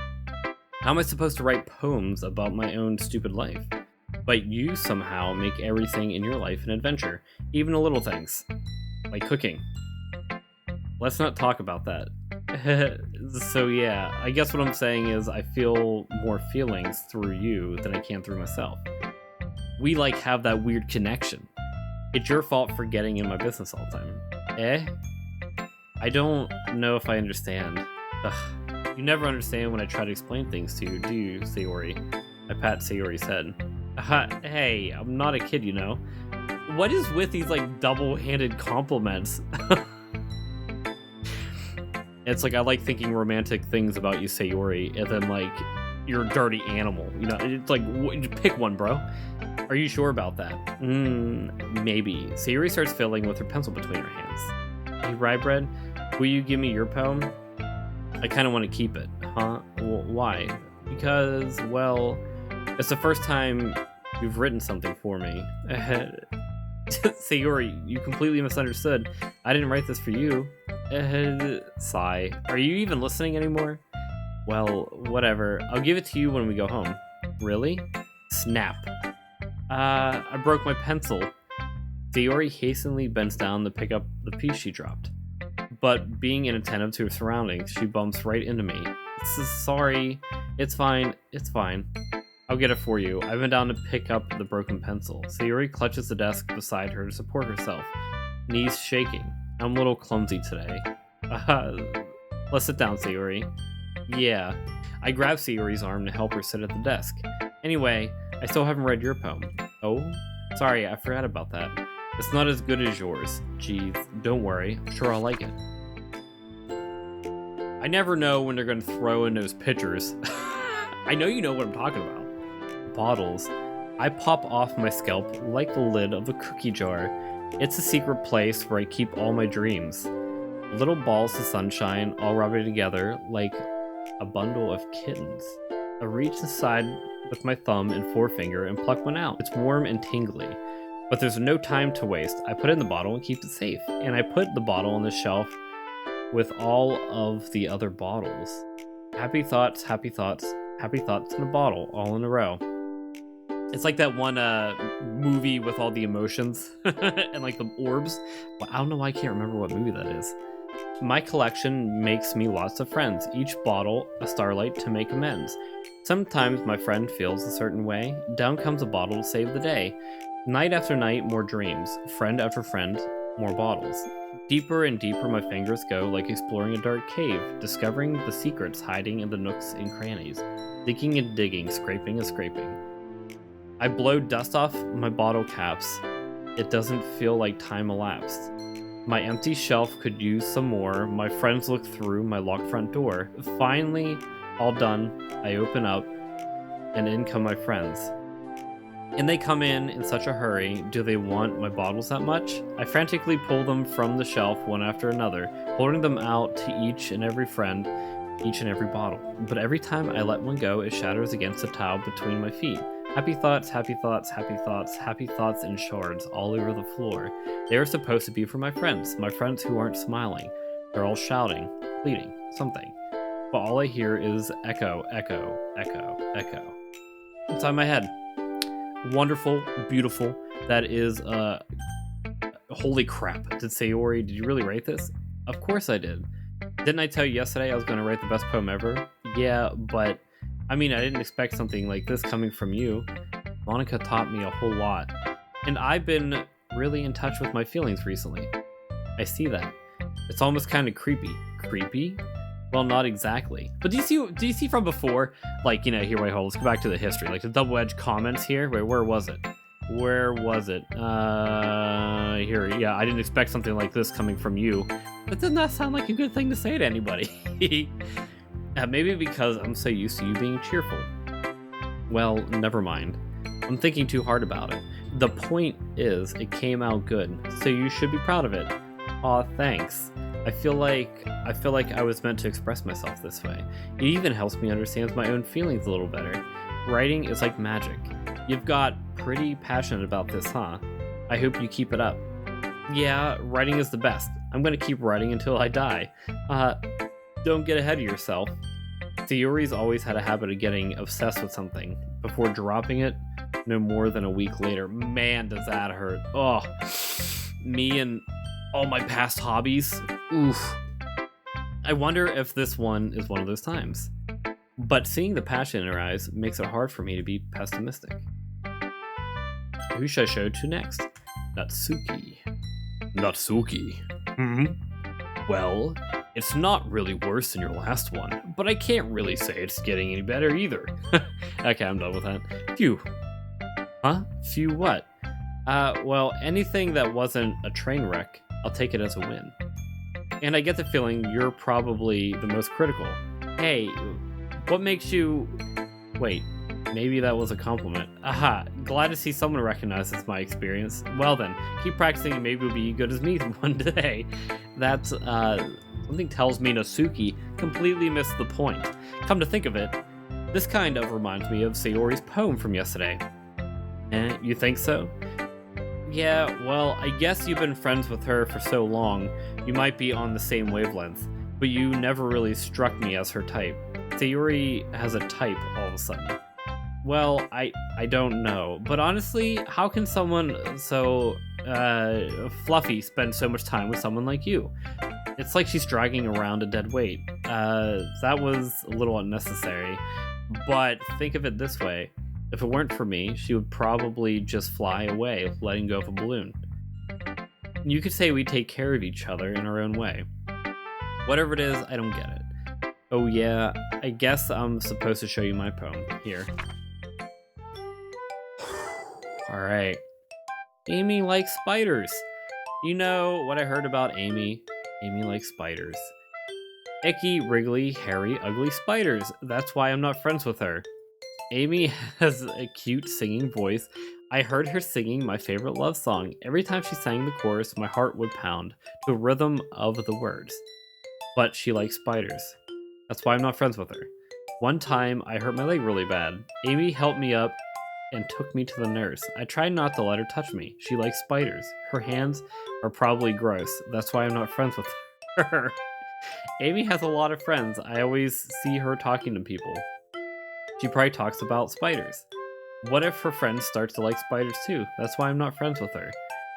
How am I supposed to write poems about my own stupid life? But you somehow make everything in your life an adventure, even the little things, like cooking. Let's not talk about that. So yeah, I guess what I'm saying is I feel more feelings through you than I can through myself. We have that weird connection. It's your fault for getting in my business all the time. I don't know if I understand. Ugh. You never understand when I try to explain things to you, do you, Sayori? I pat Sayori's head. Hey, I'm not a kid, you know. What is with these double-handed compliments? It's I like thinking romantic things about you, Sayori, and then you're a dirty animal. You know, it's pick one, bro. Are you sure about that? Maybe. Sayori starts fiddling with her pencil between her hands. Hey, Rybread, will you give me your poem? I kind of want to keep it. Huh? Well, why? Because, well, it's the first time you've written something for me. Sayori, you completely misunderstood. I didn't write this for you. Sigh. Are you even listening anymore? Well, whatever. I'll give it to you when we go home. Really? Snap. I broke my pencil. Sayori hastily bends down to pick up the piece she dropped. But being inattentive to her surroundings, she bumps right into me. Sorry. It's fine. I'll get it for you. I went down to pick up the broken pencil. Sayori clutches the desk beside her to support herself, knees shaking. I'm a little clumsy today. Let's sit down, Sayori. Yeah. I grab Sayori's arm to help her sit at the desk. Anyway, I still haven't read your poem. Oh? Sorry, I forgot about that. It's not as good as yours. Geez, don't worry. I'm sure I'll like it. I never know when they're going to throw in those pictures. I know you know what I'm talking about. Bottles. I pop off my scalp like the lid of a cookie jar. It's a secret place where I keep all my dreams. Little balls of sunshine all rubbing together like a bundle of kittens. I reach inside with my thumb and forefinger and pluck one out. It's warm and tingly, but there's no time to waste. I put it in the bottle and keep it safe, and I put the bottle on the shelf with all of the other bottles. Happy thoughts in a bottle, all in a row. It's like that one movie with all the emotions and the orbs. Well, I don't know why I can't remember what movie that is. My collection makes me lots of friends. Each bottle a starlight to make amends. Sometimes my friend feels a certain way. Down comes a bottle to save the day. Night after night, more dreams. Friend after friend. More bottles. Deeper and deeper my fingers go, like exploring a dark cave, discovering the secrets hiding in the nooks and crannies, digging and digging, scraping and scraping. I blow dust off my bottle caps. It doesn't feel like time elapsed. My empty shelf could use some more. My friends look through my locked front door. Finally, all done, I open up, and in come my friends. And they come in such a hurry. Do they want my bottles that much? I frantically pull them from the shelf one after another, holding them out to each and every friend, each and every bottle. But every time I let one go, it shatters against the tile between my feet. Happy thoughts, happy thoughts, happy thoughts, happy thoughts in shards all over the floor. They are supposed to be for my friends who aren't smiling. They're all shouting, pleading, something. But all I hear is echo, echo, echo, echo. Inside my head. Wonderful, beautiful. That is, holy crap. Did Sayori, did you really write this? Of course I did. Didn't I tell you yesterday I was going to write the best poem ever? Yeah, but, I mean, I didn't expect something like this coming from you. Monika taught me a whole lot. And I've been really in touch with my feelings recently. I see that. It's almost kind of creepy. Creepy? Well, not exactly. But do you see from before? Like, you know, here, wait, hold, let's go back to the history. Like the double-edged comments here. Wait, where was it? Where was it? Here, yeah, I didn't expect something like this coming from you. But doesn't that sound like a good thing to say to anybody? Maybe because I'm so used to you being cheerful. Well, never mind. I'm thinking too hard about it. The point is, it came out good, so you should be proud of it. Aw, thanks. I feel like I was meant to express myself this way. It even helps me understand my own feelings a little better. Writing is like magic. You've got pretty passionate about this, huh? I hope you keep it up. Yeah, writing is the best. I'm gonna keep writing until I die. Don't get ahead of yourself. Sayori's always had a habit of getting obsessed with something before dropping it no more than a week later. Man, does that hurt. Oh, me and all my past hobbies. Oof. I wonder if this one is one of those times. But seeing the passion in her eyes makes it hard for me to be pessimistic. Who should I show to next? Natsuki. Natsuki. Well, it's not really worse than your last one, but I can't really say it's getting any better either. Okay, I'm done with that. Phew. Huh? Phew what? Well, anything that wasn't a train wreck, I'll take it as a win. And I get the feeling you're probably the most critical. Hey, what makes you... Wait, maybe that was a compliment. Aha, glad to see someone recognizes my experience. Well then, keep practicing and maybe you'll be good as me one day. That's, something tells me Natsuki completely missed the point. Come to think of it, this kind of reminds me of Sayori's poem from yesterday. You think so? Yeah, well, I guess you've been friends with her for so long, you might be on the same wavelength, but you never really struck me as her type. Sayori has a type all of a sudden. Well, I don't know, but honestly, how can someone so fluffy spend so much time with someone like you? It's like she's dragging around a dead weight. That was a little unnecessary, but think of it this way. If it weren't for me, she would probably just fly away, letting go of a balloon. You could say we take care of each other in our own way. Whatever it is, I don't get it. Oh yeah, I guess I'm supposed to show you my poem. Here. Alright. Amy likes spiders. You know what I heard about Amy? Amy likes spiders. Icky, wriggly, hairy, ugly spiders. That's why I'm not friends with her. Amy has a cute singing voice. I heard her singing my favorite love song. Every time she sang the chorus, my heart would pound to the rhythm of the words. But she likes spiders. That's why I'm not friends with her. One time, I hurt my leg really bad. Amy helped me up and took me to the nurse. I tried not to let her touch me. She likes spiders. Her hands are probably gross. That's why I'm not friends with her. Amy has a lot of friends. I always see her talking to people. She probably talks about spiders. What if her friends start to like spiders too? That's why I'm not friends with her.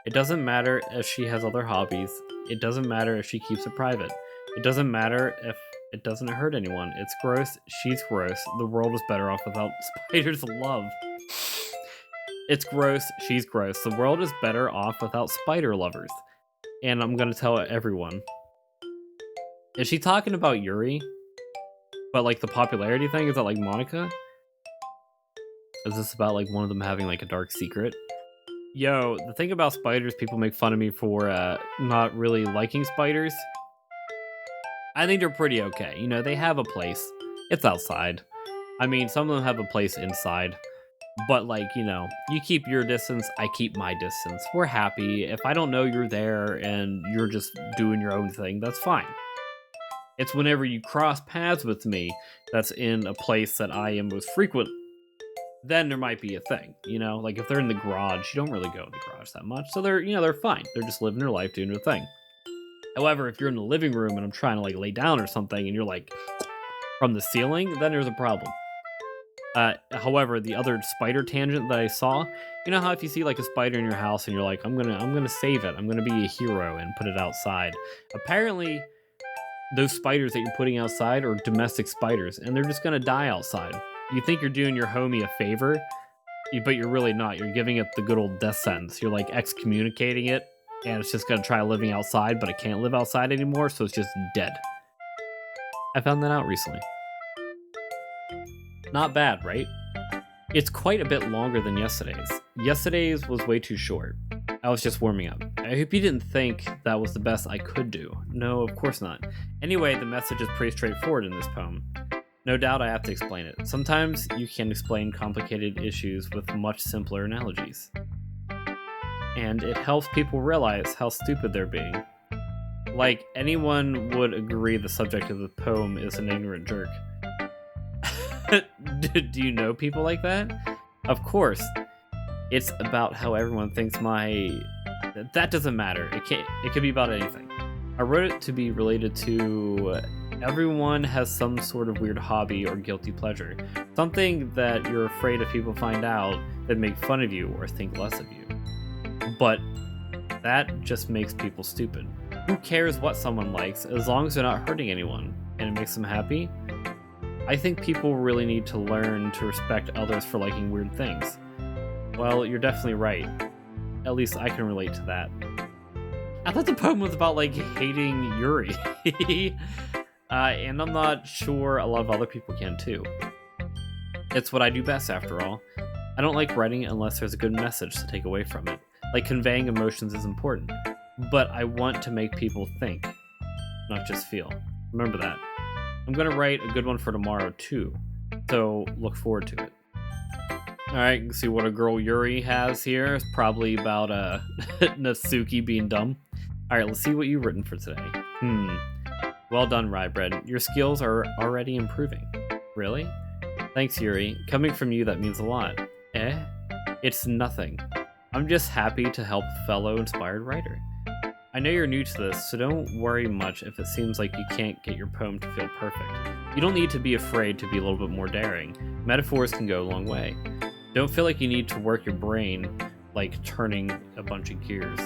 It doesn't matter if she has other hobbies. It doesn't matter if she keeps it private. It doesn't matter if it doesn't hurt anyone. It's gross. She's gross. The world is better off without spiders' love. It's gross. She's gross. The world is better off without spider lovers. and I'm gonna tell everyone. Is she talking about Yuri? But like the popularity thing? Is that like Monika? Is this about like one of them having like a dark secret? Yo, the thing about spiders, people make fun of me for not really liking spiders. I think they're pretty okay. You know, they have a place. It's outside. I mean, some of them have a place inside. But like, you know, you keep your distance, I keep my distance. We're happy. If I don't know you're there and you're just doing your own thing, that's fine. It's whenever you cross paths with me that's in a place that I am most frequent, then there might be a thing, you know? Like if they're in the garage, you don't really go in the garage that much. So they're, you know, they're fine. They're just living their life, doing their thing. However, if you're in the living room and I'm trying to like lay down or something and you're like from the ceiling, then there's a problem. However, the other spider tangent that I saw, you know how if you see like a spider in your house and you're like, I'm gonna save it, I'm gonna be a hero and put it outside. Apparently, those spiders that you're putting outside are domestic spiders, and they're just gonna die outside. You think you're doing your homie a favor, but you're really not. You're giving it the good old death sentence. You're like excommunicating it, and it's just gonna try living outside, but it can't live outside anymore, so it's just dead. I found that out recently. Not bad, right? It's quite a bit longer than yesterday's. Yesterday's was way too short. I was just warming up. I hope you didn't think that was the best I could do. No, of course not. Anyway, the message is pretty straightforward in this poem. No doubt I have to explain it. Sometimes you can explain complicated issues with much simpler analogies. And it helps people realize how stupid they're being. Like, anyone would agree the subject of the poem is an ignorant jerk. Do you know people like that? Of course. It's about how everyone thinks that doesn't matter. It could be about anything. I wrote it to be related to everyone has some sort of weird hobby or guilty pleasure. Something that you're afraid if people find out that make fun of you or think less of you. But that just makes people stupid. Who cares what someone likes as long as they're not hurting anyone and it makes them happy? I think people really need to learn to respect others for liking weird things. Well, you're definitely right. At least I can relate to that. I thought the poem was about, like, hating Yuri. And I'm not sure a lot of other people can, too. It's what I do best, after all. I don't like writing unless there's a good message to take away from it. Like, conveying emotions is important. But I want to make people think, not just feel. Remember that. I'm going to write a good one for tomorrow, too. So, look forward to it. Alright, you can see what a girl Yuri has here. It's probably about Natsuki being dumb. Alright, let's see what you've written for today. Well done, Rybread. Your skills are already improving. Really? Thanks, Yuri. Coming from you, that means a lot. It's nothing. I'm just happy to help a fellow inspired writer. I know you're new to this, so don't worry much if it seems like you can't get your poem to feel perfect. You don't need to be afraid to be a little bit more daring. Metaphors can go a long way. Don't feel like you need to work your brain like turning a bunch of gears.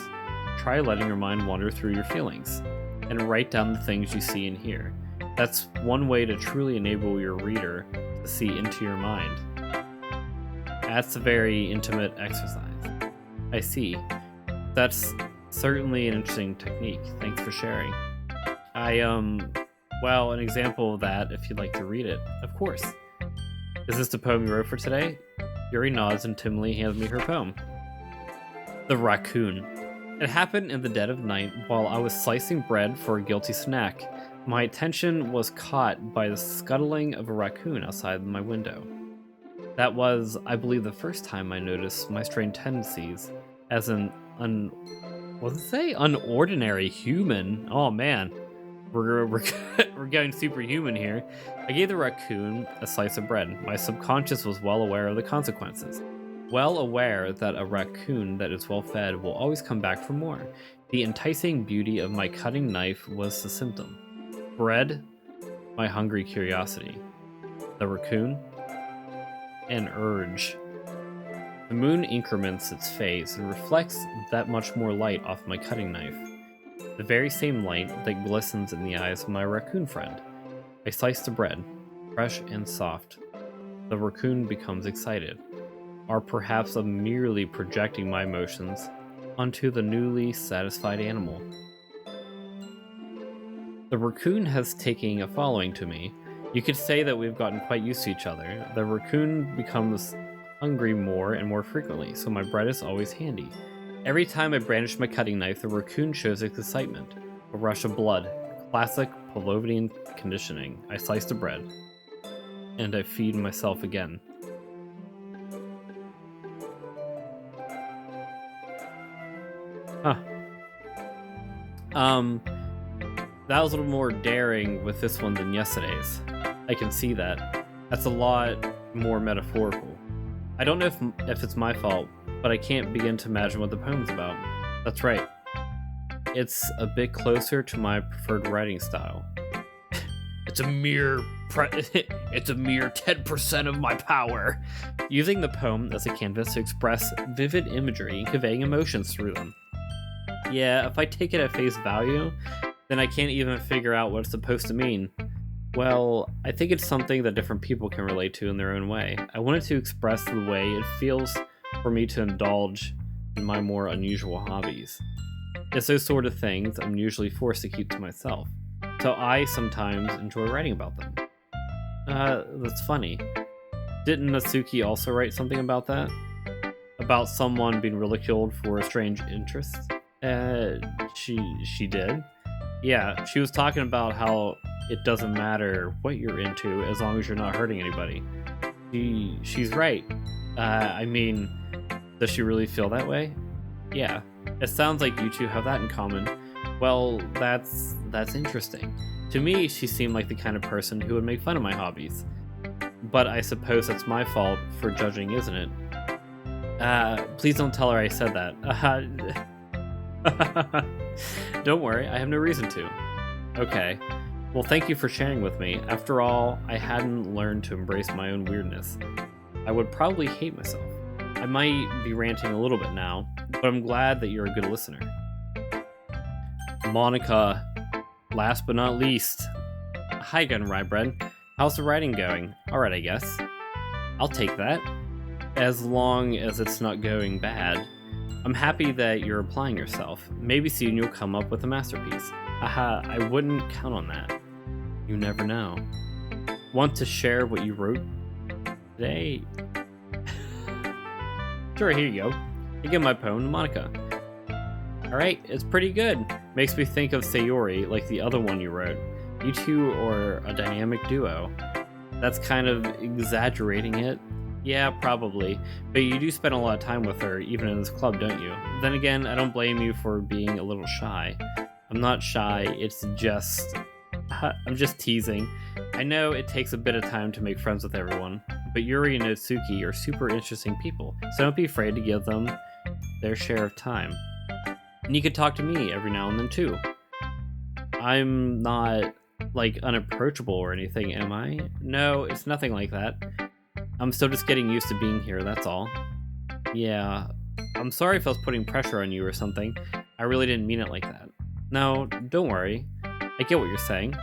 Try letting your mind wander through your feelings and write down the things you see and hear. That's one way to truly enable your reader to see into your mind. That's a very intimate exercise. I see. That's certainly an interesting technique. Thanks for sharing. Well, an example of that, if you'd like to read it, of course. Is this the poem you wrote for today? Yuri nods and timidly hands me her poem. The Raccoon. It happened in the dead of night while I was slicing bread for a guilty snack. My attention was caught by the scuttling of a raccoon outside my window. That was, I believe, the first time I noticed my strange tendencies as an unordinary human. Oh man, we're getting superhuman here. I gave the raccoon a slice of bread. My subconscious was well aware of the consequences. Well aware that a raccoon that is well fed will always come back for more. The enticing beauty of my cutting knife was the symptom. Bread, my hungry curiosity. The raccoon, an urge. The moon increments its phase and reflects that much more light off my cutting knife. The very same light that glistens in the eyes of my raccoon friend. I slice the bread, fresh and soft. The raccoon becomes excited. Or perhaps I'm merely projecting my emotions. onto the newly satisfied animal. The raccoon has taken a following to me. You could say that we've gotten quite used to each other. The raccoon becomes hungry more and more frequently, so my bread is always handy. Every time I brandish my cutting knife, the raccoon shows its excitement. A rush of blood. Classic Pavlovian conditioning. I slice the bread. And I feed myself again. Huh. That was a little more daring with this one than yesterday's. I can see that. That's a lot more metaphorical. I don't know if it's my fault, but I can't begin to imagine what the poem's about. That's right. It's a bit closer to my preferred writing style. It's a mere 10% of my power. Using the poem as a canvas to express vivid imagery and conveying emotions through them. Yeah, if I take it at face value, then I can't even figure out what it's supposed to mean. Well, I think it's something that different people can relate to in their own way. I wanted to express the way it feels for me to indulge in my more unusual hobbies. It's those sort of things I'm usually forced to keep to myself, so I sometimes enjoy writing about them. That's funny. Didn't Natsuki also write something about that? About someone being ridiculed for a strange interest? She did. Yeah, she was talking about how it doesn't matter what you're into as long as you're not hurting anybody. She's right. I mean, does she really feel that way? Yeah. It sounds like you two have that in common. Well, that's interesting. To me, she seemed like the kind of person who would make fun of my hobbies. But I suppose that's my fault for judging, isn't it? Please don't tell her I said that. Don't worry, I have no reason to. Okay. Well, thank you for sharing with me. After all, I hadn't learned to embrace my own weirdness. I would probably hate myself. I might be ranting a little bit now, but I'm glad that you're a good listener. Monika, last but not least. Hi again, Rybread. How's the writing going? Alright, I guess. I'll take that. As long as it's not going bad. I'm happy that you're applying yourself. Maybe soon you'll come up with a masterpiece. Aha, I wouldn't count on that. You never know. Want to share what you wrote today? Sure, here you go. I give my poem to Monika. Alright, it's pretty good. Makes me think of Sayori, like the other one you wrote. You two are a dynamic duo. That's kind of exaggerating it. Yeah, probably. But you do spend a lot of time with her, even in this club, don't you? Then again, I don't blame you for being a little shy. I'm not shy, it's just... I'm just teasing. I know it takes a bit of time to make friends with everyone, but Yuri and Natsuki are super interesting people, so don't be afraid to give them their share of time. And you could talk to me every now and then too. I'm not, like, unapproachable or anything, am I? No, it's nothing like that. I'm still just getting used to being here, that's all. Yeah, I'm sorry if I was putting pressure on you or something. I really didn't mean it like that. No, don't worry. I get what you're saying.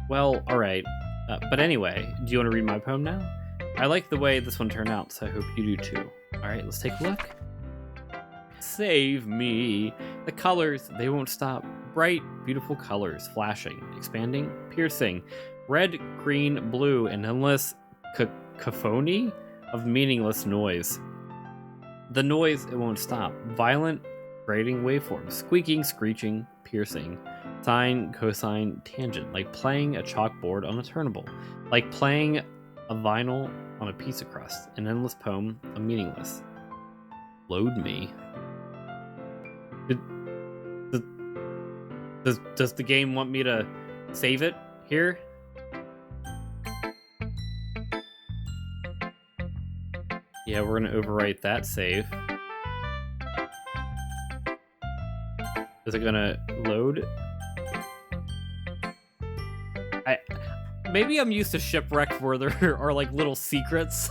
Well, alright. But anyway, do you want to read my poem now? I like the way this one turned out, so I hope you do too. Alright, let's take a look. Save me. The colors, they won't stop. Bright, beautiful colors, flashing, expanding, piercing. Red, green, blue, and endless cacophony of meaningless noise. The noise, it won't stop. Violent, grating waveforms, squeaking, screeching, piercing. Sine, cosine, tangent, like playing a chalkboard on a turntable, like playing a vinyl on a pizza crust, an endless poem of meaningless. Load me. Does the game want me to save it here? Yeah, we're gonna overwrite that save. Is it gonna load? Maybe I'm used to Shipwreck where there are like little secrets.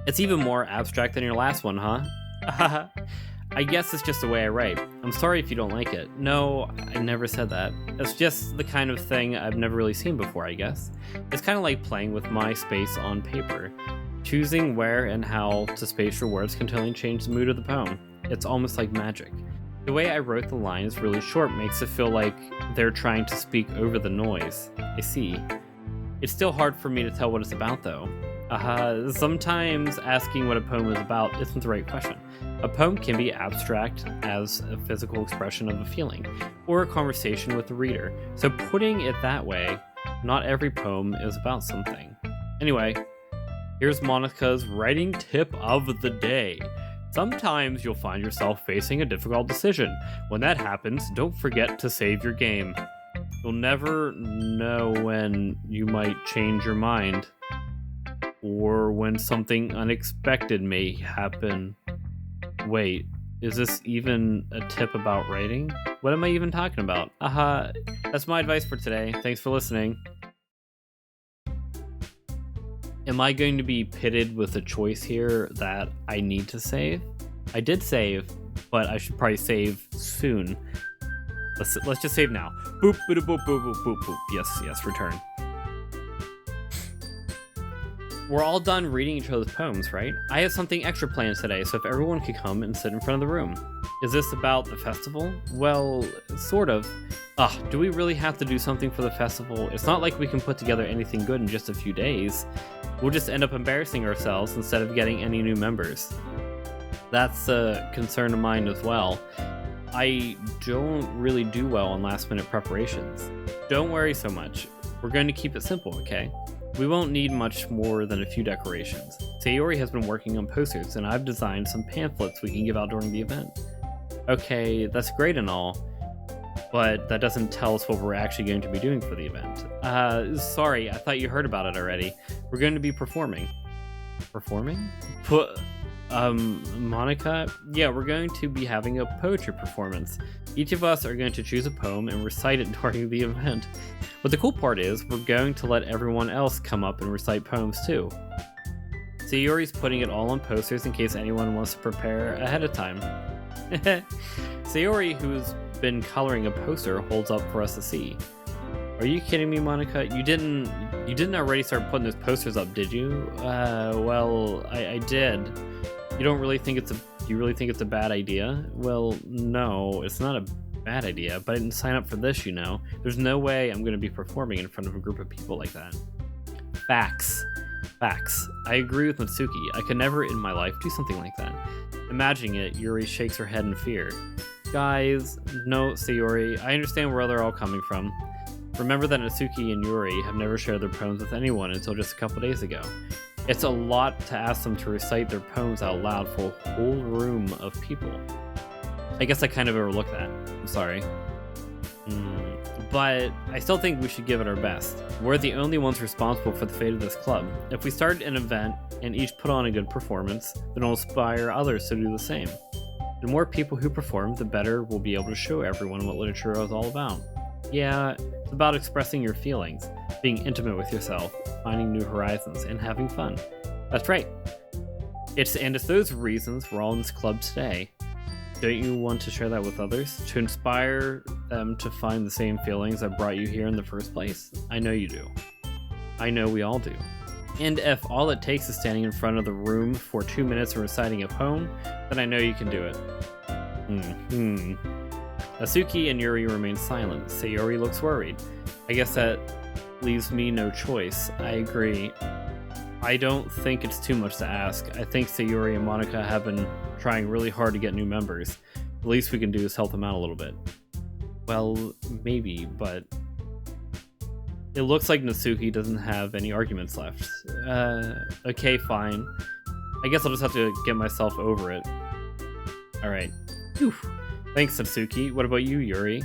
It's even more abstract than your last one, huh? I guess it's just the way I write. I'm sorry if you don't like it. No, I never said that. It's just the kind of thing I've never really seen before, I guess. It's kind of like playing with my space on paper. Choosing where and how to space your words can totally change the mood of the poem. It's almost like magic. The way I wrote the line is really short, makes it feel like they're trying to speak over the noise. I see. It's still hard for me to tell what it's about, though. Sometimes asking what a poem is about isn't the right question. A poem can be abstract as a physical expression of a feeling, or a conversation with the reader. So putting it that way, not every poem is about something. Anyway, here's Monika's writing tip of the day. Sometimes you'll find yourself facing a difficult decision. When that happens, don't forget to save your game. You'll never know when you might change your mind, or when something unexpected may happen. Wait, is this even a tip about writing? What am I even talking about? That's my advice for today. Thanks for listening. Am I going to be pitted with a choice here that I need to save? I did save, but I should probably save soon. Let's just save now. Boop, boop, boop, boop, boop, boop, boop. Yes, return. We're all done reading each other's poems, right? I have something extra planned today, so if everyone could come and sit in front of the room. Is this about the festival? Well, sort of. Do we really have to do something for the festival? It's not like we can put together anything good in just a few days. We'll just end up embarrassing ourselves instead of getting any new members. That's a concern of mine as well. I don't really do well on last-minute preparations. Don't worry so much. We're going to keep it simple, okay? We won't need much more than a few decorations. Sayori has been working on posters, and I've designed some pamphlets we can give out during the event. Okay, that's great and all, but that doesn't tell us what we're actually going to be doing for the event. Sorry, I thought you heard about it already. We're going to be performing. Performing? Monika? Yeah, we're going to be having a poetry performance. Each of us are going to choose a poem and recite it during the event. But the cool part is, we're going to let everyone else come up and recite poems too. Sayori's putting it all on posters in case anyone wants to prepare ahead of time. Sayori, who's been coloring a poster, holds up for us to see. Are you kidding me, Monika? You didn't already start putting those posters up, did you? Well, I did. You really think it's a bad idea? Well, no, it's not a bad idea, but I didn't sign up for this, you know. There's no way I'm going to be performing in front of a group of people like that. Facts. I agree with Natsuki. I could never in my life do something like that. Imagining it, Yuri shakes her head in fear. Guys, no, Sayori, I understand where they're all coming from. Remember that Natsuki and Yuri have never shared their poems with anyone until just a couple days ago. It's a lot to ask them to recite their poems out loud for a whole room of people. I guess I kind of overlooked that. I'm sorry. But I still think we should give it our best. We're the only ones responsible for the fate of this club. If we start an event and each put on a good performance, then it'll inspire others to do the same. The more people who perform, the better we'll be able to show everyone what literature is all about. Yeah, it's about expressing your feelings, being intimate with yourself, finding new horizons, and having fun. That's right. It's those reasons we're all in this club today. Don't you want to share that with others? To inspire them to find the same feelings that brought you here in the first place? I know you do. I know we all do. And if all it takes is standing in front of the room for 2 minutes and reciting a poem, then I know you can do it. Natsuki and Yuri remain silent. Sayori looks worried. I guess that leaves me no choice. I agree. I don't think it's too much to ask. I think Sayori and Monika have been trying really hard to get new members. The least we can do is help them out a little bit. Well, maybe, but it looks like Natsuki doesn't have any arguments left. Okay, fine. I guess I'll just have to get myself over it. Alright. Thanks, Natsuki. What about you, Yuri?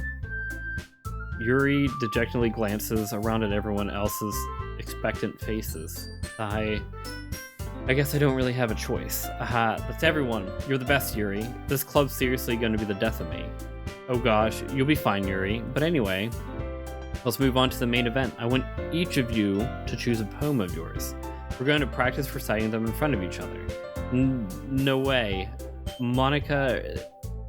Yuri dejectedly glances around at everyone else's expectant faces. I guess I don't really have a choice. That's everyone. You're the best, Yuri. This club's seriously going to be the death of me. Oh gosh, you'll be fine, Yuri. But anyway, let's move on to the main event. I want each of you to choose a poem of yours. We're going to practice reciting them in front of each other. No way. Monika,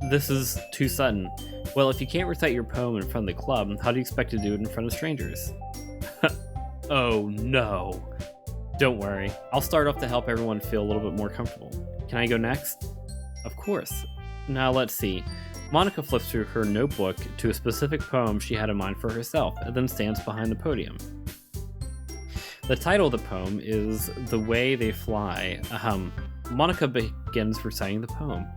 this is too sudden. Well, if you can't recite your poem in front of the club, how do you expect to do it in front of strangers? Oh no. Don't worry. I'll start off to help everyone feel a little bit more comfortable. Can I go next? Of course. Now let's see. Monika flips through her notebook to a specific poem she had in mind for herself, and then stands behind the podium. The title of the poem is The Way They Fly. Monika begins reciting the poem.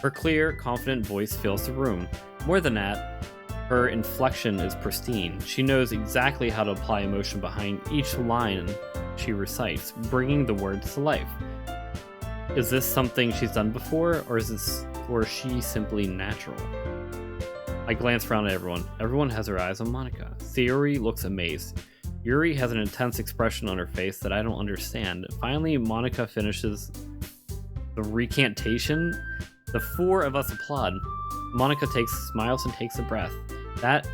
Her clear, confident voice fills the room. More than that, her inflection is pristine. She knows exactly how to apply emotion behind each line she recites, bringing the words to life. Is this something she's done before, or is she simply natural? I glance around at everyone. Everyone has their eyes on Monika. Sayori looks amazed. Yuri has an intense expression on her face that I don't understand. Finally, Monika finishes the recantation. The four of us applaud. Monika smiles and takes a breath. That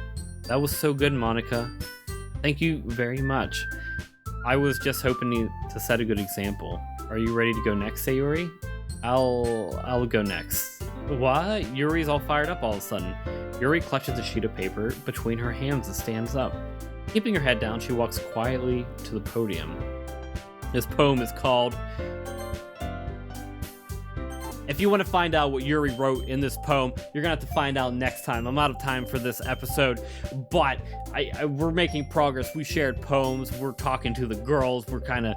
was so good, Monika. Thank you very much. I was just hoping to set a good example. Are you ready to go next, Sayori? I'll go next. What? Yuri's all fired up all of a sudden. Yuri clutches a sheet of paper between her hands and stands up. Keeping her head down, she walks quietly to the podium. This poem is called... If you want to find out what Yuri wrote in this poem, you're going to have to find out next time. I'm out of time for this episode, but we're making progress. We shared poems. We're talking to the girls. We're kind of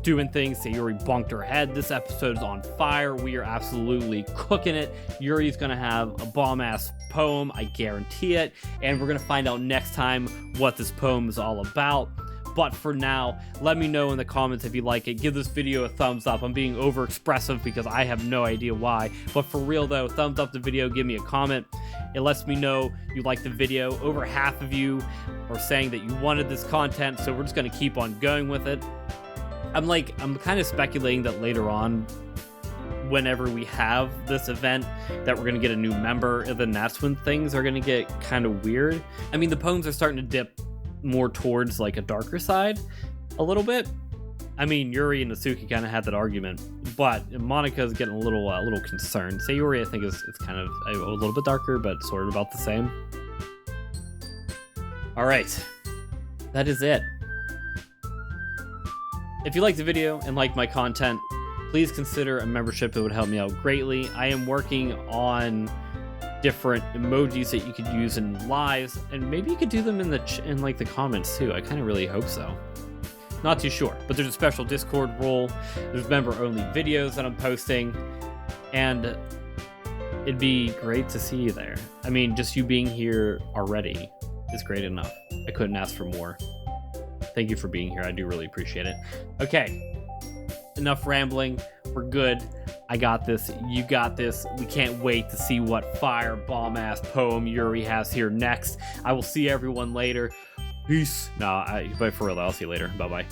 doing things. Sayori bunked her head. This episode is on fire. We are absolutely cooking it. Yuri's going to have a bomb-ass poem. I guarantee it. And we're going to find out next time what this poem is all about. But for now, let me know in the comments if you like it. Give this video a thumbs up. I'm being over-expressive because I have no idea why. But for real though, thumbs up the video, give me a comment. It lets me know you like the video. Over half of you are saying that you wanted this content, so we're just gonna keep on going with it. I'm kind of speculating that later on, whenever we have this event, that we're gonna get a new member, and then that's when things are gonna get kind of weird. I mean, the poems are starting to dip more towards like a darker side a little bit. I mean, Yuri and Natsuki kind of had that argument, but Monika's getting a little concerned. Sayori, I think, is kind of a little bit darker, but sort of about the same. All right, that is it. If you liked the video and liked my content, please consider a membership. It would help me out greatly. I am working on different emojis that you could use in lives, and maybe you could do them in the comments too. I kind of really hope so. Not too sure, but there's a special Discord role. There's member-only videos that I'm posting, and it'd be great to see you there. I mean, just you being here already is great enough. I couldn't ask for more. Thank you for being here. I do really appreciate it. Okay, enough rambling. We're good. I got this. You got this. We can't wait to see what fire bomb-ass poem Yuri has here next. I will see everyone later. Peace. But for real, I'll see you later. Bye-bye.